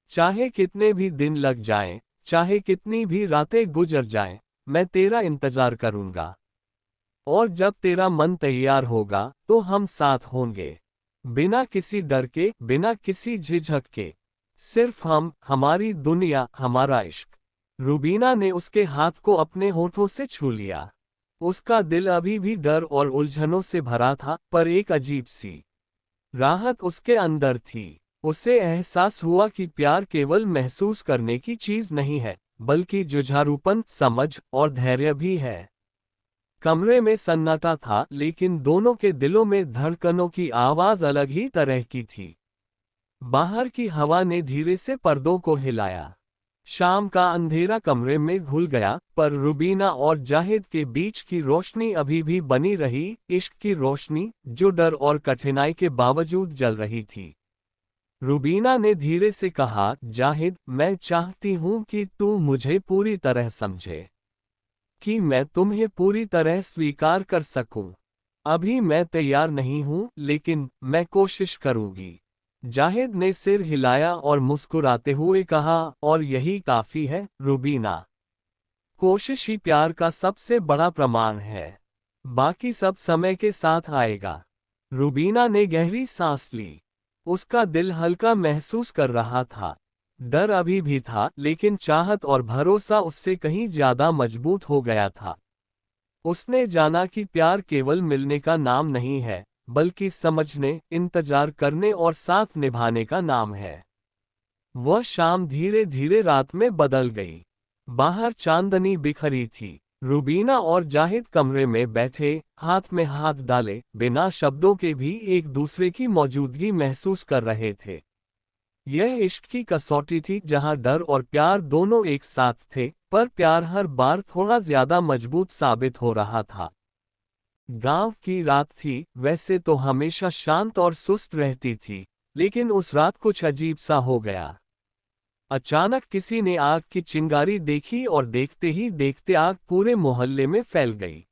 चाहे कितने भी दिन लग जाएं, चाहे कितनी भी रातें गुजर जाएं, मैं तेरा इंतजार करूंगा। और जब तेरा मन तैयार होगा तो हम साथ होंगे। बिना किसी डर के, बिना किसी झिझक के। सिर्फ हम, हमारी दुनिया, हमारा इश्क। रूबीना ने उसके हाथ को अपने होठों से छू लिया। उसका दिल अभी भी डर और उलझनों से भरा था, पर एक अजीब सी राहत उसके अंदर थी। उसे एहसास हुआ कि प्यार केवल महसूस करने की चीज नहीं है, बल्कि जुझारूपन, समझ और धैर्य भी है। कमरे में सन्नाटा था, लेकिन दोनों के दिलों में धड़कनों की आवाज अलग ही तरह की थी। बाहर की हवा ने धीरे से पर्दों को हिलाया। शाम का अंधेरा कमरे में घुल गया, पर रुबीना और जाहिद के बीच की रोशनी अभी भी बनी रही, इश्क की रोशनी, जो डर और कठिनाई के बावजूद जल रही थी। रुबीना ने धीरे से कहा, जाहिद, मैं चाहती हूं कि तू मुझे पूरी तरह समझे, कि मैं तुम्हें पूरी तरह स्वीकार कर सकूं। अभी मैं तैयार नहीं हूं, लेकिन मैं कोशिश करूंगी। जाहिद ने सिर हिलाया और मुस्कुराते हुए कहा, और यही काफी है, रुबीना। कोशिश ही प्यार का सबसे बड़ा प्रमाण है। बाकी सब समय के साथ आएगा। रुबीना ने गहरी सांस ली। उसका दिल हल्का महसूस कर रहा था। डर अभी भी था, लेकिन चाहत और भरोसा उससे कहीं ज्यादा मजबूत हो गया था। उसने जाना कि प्यार केवल मिलने का नाम नहीं है, बल्कि समझने, इंतजार करने और साथ निभाने का नाम है। वह शाम धीरे धीरे रात में बदल गई। बाहर चांदनी बिखरी थी। रुबीना और जाहिद कमरे में बैठे, हाथ में हाथ डाले, बिना शब्दों के भी एक दूसरे की मौजूदगी महसूस कर रहे थे। यह इश्क की कसौटी थी, जहां डर और प्यार दोनों एक साथ थे, पर प्यार हर बार थोड़ा ज्यादा मजबूत साबित हो रहा था। गांव की रात थी, वैसे तो हमेशा शांत और सुस्त रहती थी, लेकिन उस रात कुछ अजीब सा हो गया। अचानक किसी ने आग की चिंगारी देखी और देखते ही देखते आग पूरे मोहल्ले में फैल गई।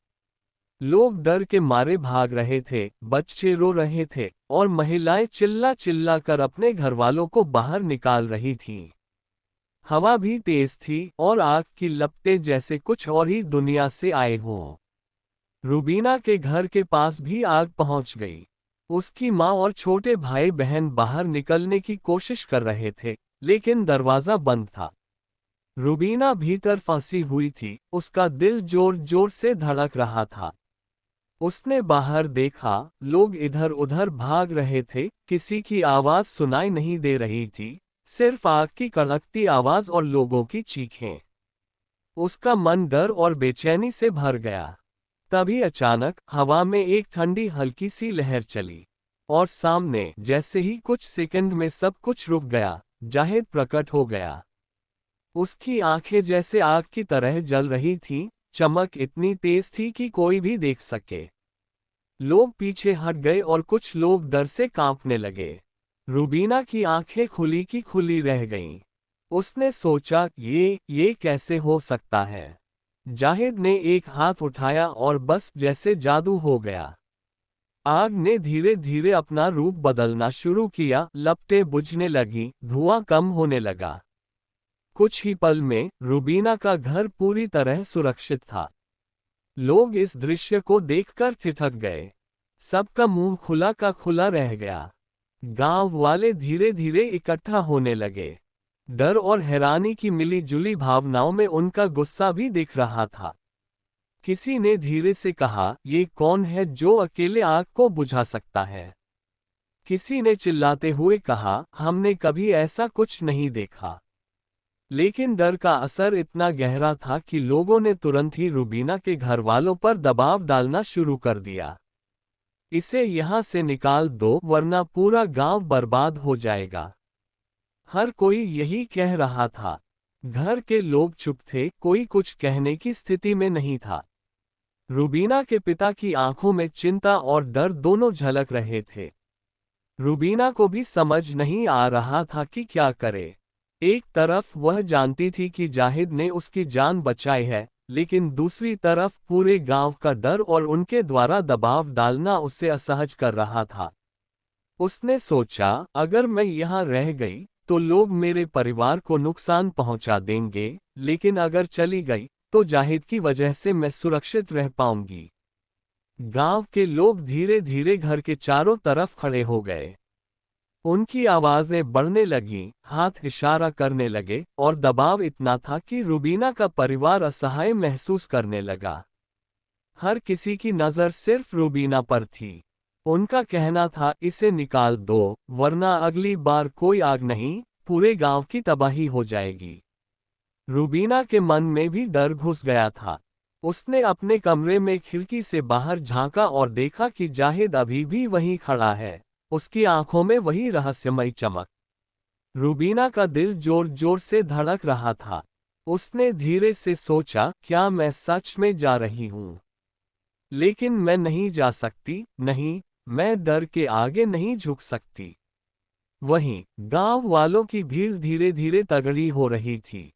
लोग डर के मारे भाग रहे थे, बच्चे रो रहे थे, और महिलाएं चिल्ला चिल्ला कर अपने घरवालों को बाहर निकाल रही थीं। हवा भी तेज थी और आग की लपटें जैसे कुछ और ही दुनिया से आए हों। रुबीना के घर के पास भी आग पहुंच गई। उसकी माँ और छोटे भाई बहन बाहर निकलने की कोशिश कर रहे थे, लेकिन दरवाजा बंद था। रुबीना भीतर फंसी हुई थी, उसका दिल जोर जोर से धड़क रहा था। उसने बाहर देखा, लोग इधर उधर भाग रहे थे, किसी की आवाज सुनाई नहीं दे रही थी, सिर्फ आग की कड़कती आवाज और लोगों की चीखें। उसका मन डर और बेचैनी से भर गया। तभी अचानक हवा में एक ठंडी हल्की सी लहर चली, और सामने, जैसे ही कुछ सेकंड में सब कुछ रुक गया, जाहिद प्रकट हो गया। उसकी आंखें जैसे आग की तरह जल रही थीं, चमक इतनी तेज थी कि कोई भी देख सके। लोग पीछे हट गए और कुछ लोग डर से कांपने लगे। रुबीना की आंखें खुली की खुली रह गईं। उसने सोचा, ये कैसे हो सकता है? जाहिद ने एक हाथ उठाया और बस जैसे जादू हो गया। आग ने धीरे धीरे अपना रूप बदलना शुरू किया, लपटें बुझने लगी, धुआं कम होने लगा। कुछ ही पल में रुबीना का घर पूरी तरह सुरक्षित था। लोग इस दृश्य को देखकर ठिठक गए। सबका मुंह खुला का खुला रह गया। गांव वाले धीरे धीरे इकट्ठा होने लगे। डर और हैरानी की मिली जुली भावनाओं में उनका गुस्सा भी दिख रहा था। किसी ने धीरे से कहा, ये कौन है जो अकेले आग को बुझा सकता है? किसी ने चिल्लाते हुए कहा, हमने कभी ऐसा कुछ नहीं देखा। लेकिन डर का असर इतना गहरा था कि लोगों ने तुरंत ही रुबीना के घर वालों पर दबाव डालना शुरू कर दिया। इसे यहाँ से निकाल दो, वरना पूरा गांव बर्बाद हो जाएगा। हर कोई यही कह रहा था। घर के लोग चुप थे, कोई कुछ कहने की स्थिति में नहीं था। रुबीना के पिता की आंखों में चिंता और डर दोनों झलक रहे थे। रुबीना को भी समझ नहीं आ रहा था कि क्या करे। एक तरफ वह जानती थी कि जाहिद ने उसकी जान बचाई है, लेकिन दूसरी तरफ पूरे गांव का डर और उनके द्वारा दबाव डालना उसे असहज कर रहा था। उसने सोचा, अगर मैं यहाँ रह गई तो लोग मेरे परिवार को नुकसान पहुंचा देंगे, लेकिन अगर चली गई तो जाहिद की वजह से मैं सुरक्षित रह पाऊंगी। गांव के लोग धीरे धीरे घर के चारों तरफ खड़े हो गए। उनकी आवाजें बढ़ने लगीं, हाथ इशारा करने लगे और दबाव इतना था कि रुबीना का परिवार असहाय महसूस करने लगा। हर किसी की नजर सिर्फ रुबीना पर थी। उनका कहना था, इसे निकाल दो, वरना अगली बार कोई आग नहीं, पूरे गांव की तबाही हो जाएगी। रुबीना के मन में भी डर घुस गया था। उसने अपने कमरे में खिड़की से बाहर झांका और देखा कि जाहिद अभी भी वहीं खड़ा है, उसकी आंखों में वही रहस्यमयी चमक। रुबीना का दिल जोर जोर से धड़क रहा था। उसने धीरे से सोचा, क्या मैं सच में जा रही हूं? लेकिन मैं नहीं जा सकती, नहीं, मैं डर के आगे नहीं झुक सकती। वहीं गांव वालों की भीड़ धीरे धीरे तगड़ी हो रही थी।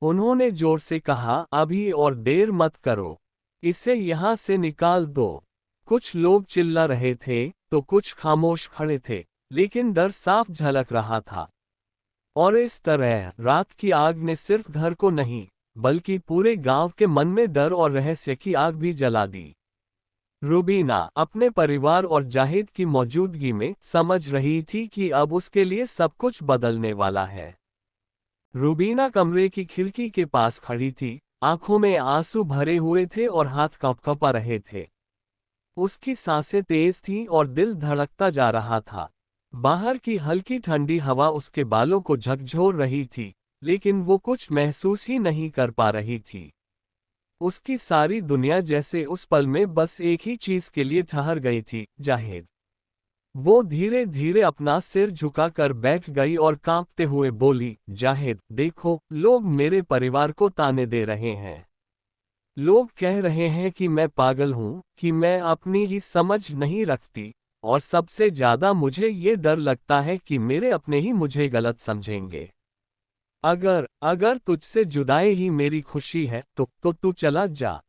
उन्होंने जोर से कहा, अभी और देर मत करो, इसे यहां से निकाल दो। कुछ लोग चिल्ला रहे थे तो कुछ खामोश खड़े थे, लेकिन डर साफ झलक रहा था। और इस तरह रात की आग ने सिर्फ घर को नहीं, बल्कि पूरे गांव के मन में डर और रहस्य की आग भी जला दी। रुबीना अपने परिवार और जाहिद की मौजूदगी में समझ रही थी कि अब उसके लिए सब कुछ बदलने वाला है। रुबीना कमरे की खिड़की के पास खड़ी थी, आंखों में आंसू भरे हुए थे और हाथ कँपा रहे थे। उसकी सांसें तेज थीं और दिल धड़कता जा रहा था। बाहर की हल्की ठंडी हवा उसके बालों को झकझोर रही थी, लेकिन वो कुछ महसूस ही नहीं कर पा रही थी। उसकी सारी दुनिया जैसे उस पल में बस एक ही चीज के लिए ठहर गई थी, जाहिद। वो धीरे धीरे अपना सिर झुकाकर बैठ गई और कांपते हुए बोली, जाहिद, देखो, लोग मेरे परिवार को ताने दे रहे हैं। लोग कह रहे हैं कि मैं पागल हूं, कि मैं अपनी ही समझ नहीं रखती, और सबसे ज्यादा मुझे ये डर लगता है कि मेरे अपने ही मुझे गलत समझेंगे। अगर अगर तुझसे जुदाई ही मेरी खुशी है तो तू चला जा।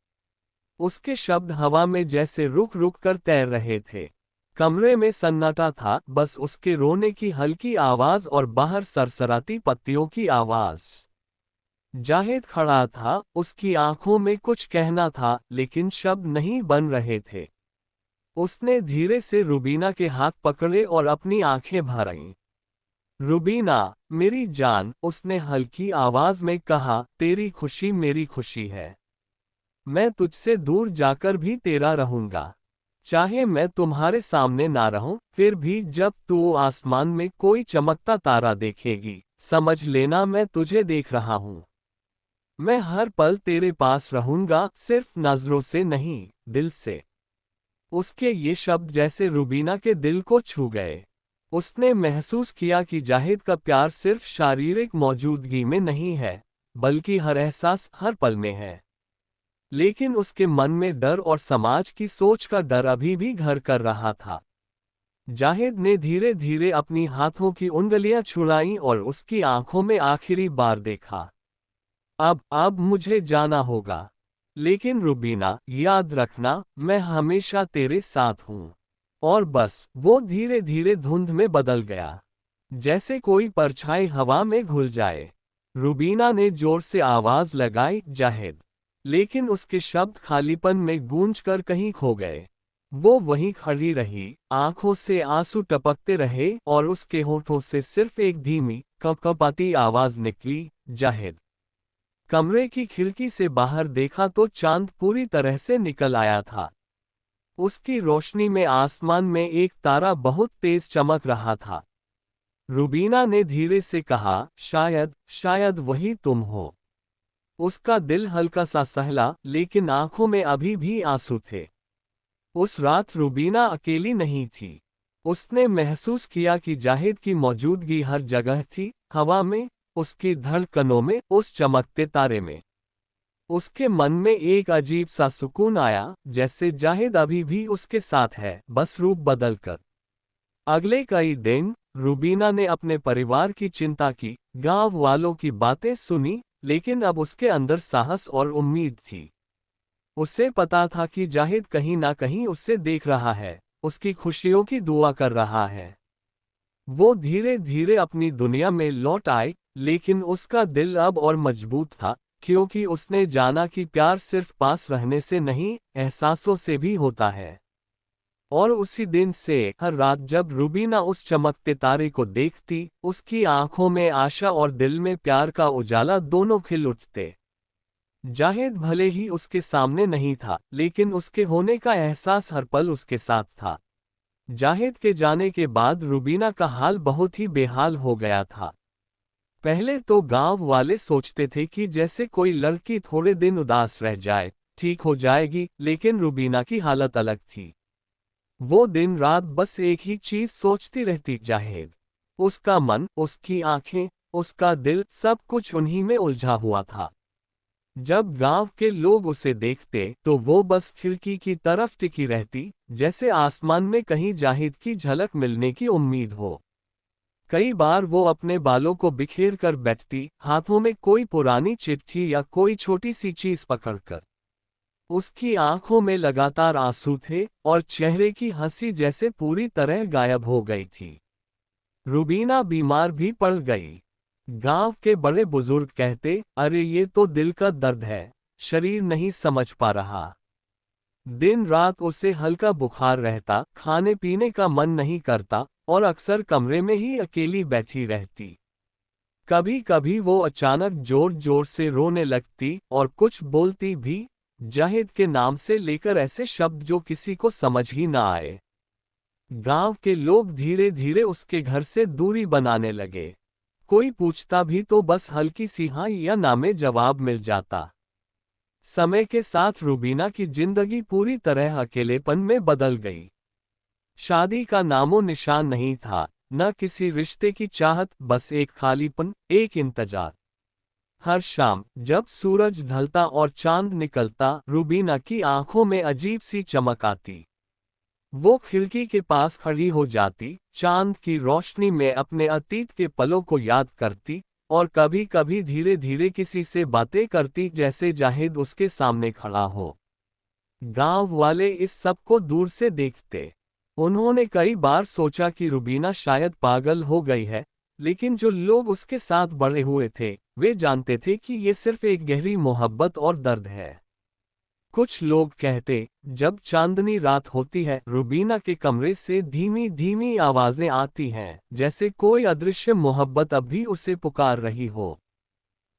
उसके शब्द हवा में जैसे रुक रुक कर तैर रहे थे। कमरे में सन्नाटा था, बस उसके रोने की हल्की आवाज और बाहर सरसराती पत्तियों की आवाज। जाहिद खड़ा था, उसकी आंखों में कुछ कहना था, लेकिन शब्द नहीं बन रहे थे। उसने धीरे से रुबीना के हाथ पकड़े और अपनी आंखें भरीं। रुबीना, मेरी जान, उसने हल्की आवाज में कहा, तेरी खुशी मेरी खुशी है। मैं तुझसे दूर जाकर भी तेरा रहूंगा। चाहे मैं तुम्हारे सामने ना रहूं, फिर भी जब तू आसमान में कोई चमकता तारा देखेगी, समझ लेना मैं तुझे देख रहा हूं। मैं हर पल तेरे पास रहूंगा, सिर्फ नजरों से नहीं, दिल से। उसके ये शब्द जैसे रुबीना के दिल को छू गए। उसने महसूस किया कि जाहिद का प्यार सिर्फ शारीरिक मौजूदगी में नहीं है, बल्कि हर एहसास, हर पल में है। लेकिन उसके मन में डर और समाज की सोच का डर अभी भी घर कर रहा था। जाहिद ने धीरे धीरे अपनी हाथों की उंगलियां छुड़ाईं और उसकी आंखों में आखिरी बार देखा। अब मुझे जाना होगा। लेकिन रुबीना, याद रखना, मैं हमेशा तेरे साथ हूं। और बस, वो धीरे धीरे धुंध में बदल गया, जैसे कोई परछाई हवा में घुल जाए। रुबीना ने जोर से आवाज लगाई, जाहिद। लेकिन उसके शब्द खालीपन में गूंजकर कहीं खो गए। वो वहीं खड़ी रही, आंखों से आंसू टपकते रहे और उसके होठों से सिर्फ एक धीमी, कँपकँपाती आवाज निकली, जाहिद। कमरे की खिड़की से बाहर देखा तो चांद पूरी तरह से निकल आया था। उसकी रोशनी में आसमान में एक तारा बहुत तेज चमक रहा था। रुबीना ने धीरे से कहा, शायद वही तुम हो। उसका दिल हल्का सा सहला, लेकिन आंखों में अभी भी आंसू थे। उस रात रुबीना अकेली नहीं थी। उसने महसूस किया कि जाहिद की मौजूदगी हर जगह थी, हवा में, उसकी धड़कनों में, उस चमकते तारे में। उसके मन में एक अजीब सा सुकून आया, जैसे जाहिद अभी भी उसके साथ है, बस रूप बदलकर। अगले कई दिन रुबीना ने अपने परिवार की चिंता की, गांव वालों की बातें सुनी, लेकिन अब उसके अंदर साहस और उम्मीद थी। उसे पता था कि जाहिद कहीं ना कहीं उससे देख रहा है, उसकी खुशियों की दुआ कर रहा है। वो धीरे धीरे अपनी दुनिया में लौट आए, लेकिन उसका दिल अब और मजबूत था, क्योंकि उसने जाना कि प्यार सिर्फ पास रहने से नहीं, एहसासों से भी होता है। और उसी दिन से हर रात जब रूबीना उस चमकते तारे को देखती, उसकी आंखों में आशा और दिल में प्यार का उजाला दोनों खिल उठते। जाहिद भले ही उसके सामने नहीं था, लेकिन उसके होने का एहसास हर पल उसके साथ था। जाहिद के जाने के बाद रूबीना का हाल बहुत ही बेहाल हो गया था। पहले तो गांव वाले सोचते थे कि जैसे कोई लड़की थोड़े दिन उदास रह जाए, ठीक हो जाएगी, लेकिन रूबीना की हालत अलग थी। वो दिन रात बस एक ही चीज सोचती रहती, जाहिद। उसका मन, उसकी आंखें, उसका दिल, सब कुछ उन्हीं में उलझा हुआ था। जब गांव के लोग उसे देखते तो वो बस खिड़की की तरफ टिकी रहती, जैसे आसमान में कहीं जाहिद की झलक मिलने की उम्मीद हो। कई बार वो अपने बालों को बिखेर कर बैठती, हाथों में कोई पुरानी चिट्ठी या कोई छोटी सी चीज पकड़कर। उसकी आंखों में लगातार आंसू थे और चेहरे की हंसी जैसे पूरी तरह गायब हो गई थी। रूबीना बीमार भी पड़ गई। गांव के बड़े बुजुर्ग कहते, अरे ये तो दिल का दर्द है, शरीर नहीं समझ पा रहा। दिन रात उसे हल्का बुखार रहता, खाने पीने का मन नहीं करता, और अक्सर कमरे में ही अकेली बैठी रहती। कभी कभी वो अचानक जोर जोर से रोने लगती और कुछ बोलती भी, जाहिद के नाम से लेकर ऐसे शब्द जो किसी को समझ ही ना आए। गांव के लोग धीरे धीरे उसके घर से दूरी बनाने लगे। कोई पूछता भी तो बस हल्की सी हाँ या ना में जवाब मिल जाता। समय के साथ रूबीना की जिंदगी पूरी तरह अकेलेपन में बदल गई। शादी का नामो निशान नहीं था, न किसी रिश्ते की चाहत, बस एक खालीपन, एक इंतजार। हर शाम जब सूरज ढलता और चांद निकलता, रूबीना की आंखों में अजीब सी चमक आती। वो खिड़की के पास खड़ी हो जाती, चांद की रोशनी में अपने अतीत के पलों को याद करती, और कभी कभी धीरे धीरे किसी से बातें करती, जैसे जाहिद उसके सामने खड़ा हो। गांव वाले इस सब को दूर से देखते। उन्होंने कई बार सोचा कि रूबीना शायद पागल हो गई है, लेकिन जो लोग उसके साथ बड़े हुए थे, वे जानते थे कि ये सिर्फ एक गहरी मोहब्बत और दर्द है। कुछ लोग कहते, जब चांदनी रात होती है, रूबीना के कमरे से धीमी धीमी आवाजें आती हैं, जैसे कोई अदृश्य मोहब्बत अब भी उसे पुकार रही हो।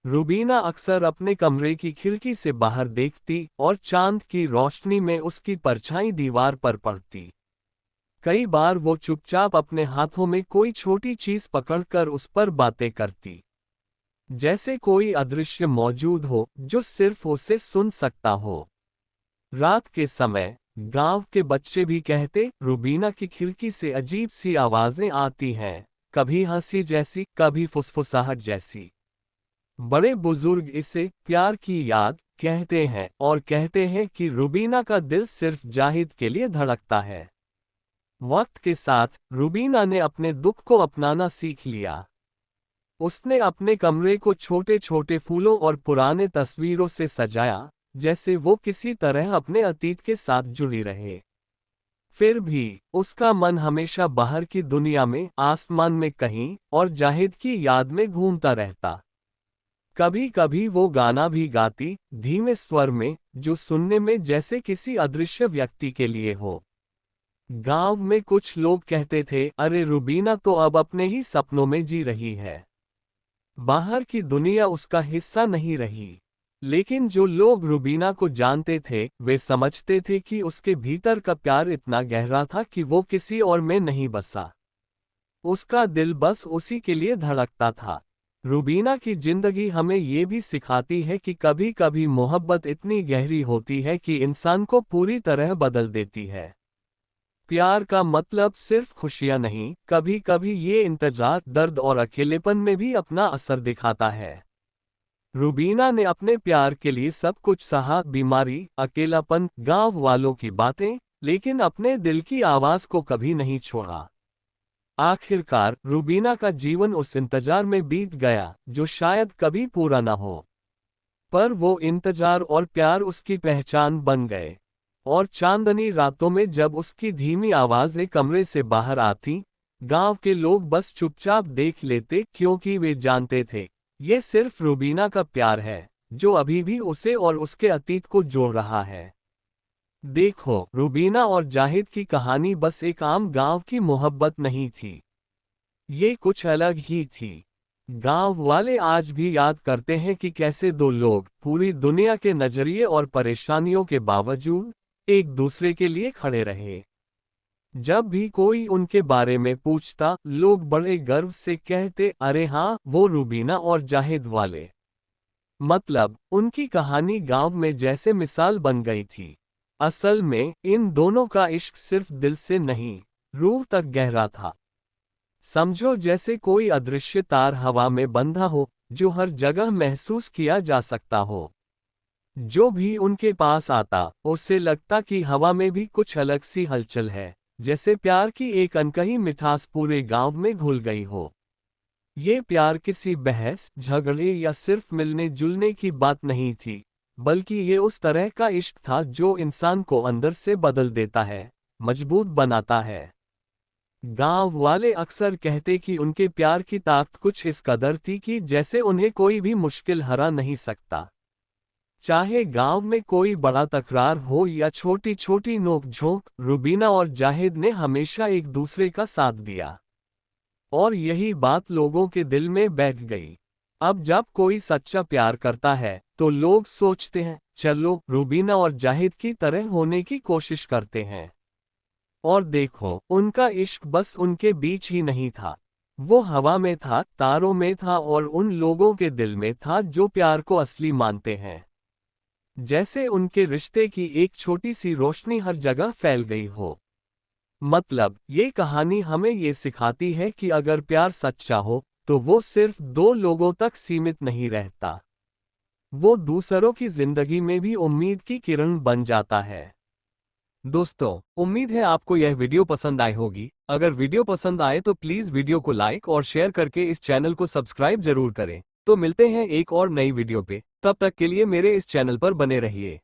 रूबीना अक्सर अपने कमरे की खिड़की से बाहर देखती और चांद की रोशनी में उसकी परछाई दीवार पर पड़ती। कई बार वो चुपचाप अपने हाथों में कोई छोटी चीज पकड़कर उस पर बातें करती, जैसे कोई अदृश्य मौजूद हो जो सिर्फ उसे सुन सकता हो। रात के समय गांव के बच्चे भी कहते, रूबीना की खिड़की से अजीब सी आवाजें आती हैं, कभी हंसी जैसी, कभी फुसफुसाहट जैसी। बड़े बुजुर्ग इसे प्यार की याद कहते हैं और कहते हैं कि रूबीना का दिल सिर्फ जाहिद के लिए धड़कता है। वक्त के साथ रूबीना ने अपने दुख को अपनाना सीख लिया। उसने अपने कमरे को छोटे छोटे फूलों और पुराने तस्वीरों से सजाया, जैसे वो किसी तरह अपने अतीत के साथ जुड़ी रहे। फिर भी उसका मन हमेशा बाहर की दुनिया में, आसमान में कहीं, और जाहिद की याद में घूमता रहता। कभी कभी वो गाना भी गाती, धीमे स्वर में, जो सुनने में जैसे किसी अदृश्य व्यक्ति के लिए हो। गांव में कुछ लोग कहते थे, अरे रूबीना तो अब अपने ही सपनों में जी रही है, बाहर की दुनिया उसका हिस्सा नहीं रही। लेकिन जो लोग रूबीना को जानते थे, वे समझते थे कि उसके भीतर का प्यार इतना गहरा था कि वो किसी और में नहीं बसा। उसका दिल बस उसी के लिए धड़कता था। रूबीना की जिंदगी हमें ये भी सिखाती है कि कभी कभी मोहब्बत इतनी गहरी होती है कि इंसान को पूरी तरह बदल देती है। प्यार का मतलब सिर्फ खुशियां नहीं, कभी कभी ये इंतजार, दर्द और अकेलेपन में भी अपना असर दिखाता है। रूबीना ने अपने प्यार के लिए सब कुछ सहा, बीमारी, अकेलापन, गांव वालों की बातें, लेकिन अपने दिल की आवाज को कभी नहीं छोड़ा। आखिरकार रूबीना का जीवन उस इंतजार में बीत गया जो शायद कभी पूरा न हो, पर वो इंतजार और प्यार उसकी पहचान बन गए। और चांदनी रातों में जब उसकी धीमी आवाजें कमरे से बाहर आती, गांव के लोग बस चुपचाप देख लेते क्योंकि वे जानते थे ये सिर्फ रूबीना का प्यार है जो अभी भी उसे और उसके अतीत को जोड़ रहा है। देखो, रूबीना और जाहिद की कहानी बस एक आम गांव की मोहब्बत नहीं थी, ये कुछ अलग ही थी। गांव वाले आज भी याद करते हैं कि कैसे दो लोग पूरी दुनिया के नजरिए और परेशानियों के बावजूद एक दूसरे के लिए खड़े रहे। जब भी कोई उनके बारे में पूछता, लोग बड़े गर्व से कहते, अरे हाँ, वो रूबीना और जाहिद वाले। मतलब, उनकी कहानी गांव में जैसे मिसाल बन गई थी। असल में इन दोनों का इश्क सिर्फ दिल से नहीं, रूह तक गहरा था। समझो जैसे कोई अदृश्य तार हवा में बंधा हो, जो हर जगह महसूस किया जा सकता हो। जो भी उनके पास आता, उससे लगता कि हवा में भी कुछ अलग सी हलचल है, जैसे प्यार की एक अनकही मिठास पूरे गांव में घुल गई हो। ये प्यार किसी बहस, झगड़े या सिर्फ मिलने जुलने की बात नहीं थी, बल्कि ये उस तरह का इश्क था जो इंसान को अंदर से बदल देता है, मजबूत बनाता है। गांव वाले अक्सर कहते कि उनके प्यार की ताकत कुछ इस कदर थी कि जैसे उन्हें कोई भी मुश्किल हरा नहीं सकता। चाहे गांव में कोई बड़ा तकरार हो या छोटी छोटी नोक-झोंक, रूबीना और जाहिद ने हमेशा एक दूसरे का साथ दिया। और यही बात लोगों के दिल में बैठ गई। अब जब कोई सच्चा प्यार करता है, तो लोग सोचते हैं, चलो रूबीना और जाहिद की तरह होने की कोशिश करते हैं। और देखो, उनका इश्क बस उनके बीच ही नहीं था, वो हवा में था, तारों में था और उन लोगों के दिल में था जो प्यार को असली मानते हैं। जैसे उनके रिश्ते की एक छोटी सी रोशनी हर जगह फैल गई हो। मतलब, ये कहानी हमें ये सिखाती है कि अगर प्यार सच्चा हो, तो वो सिर्फ दो लोगों तक सीमित नहीं रहता, वो दूसरों की जिंदगी में भी उम्मीद की किरण बन जाता है। दोस्तों, उम्मीद है आपको यह वीडियो पसंद आई होगी। अगर वीडियो पसंद आए तो प्लीज वीडियो को लाइक और शेयर करके इस चैनल को सब्सक्राइब जरूर करें। तो मिलते हैं एक और नई वीडियो पे, तब तक के लिए मेरे इस चैनल पर बने रहिए।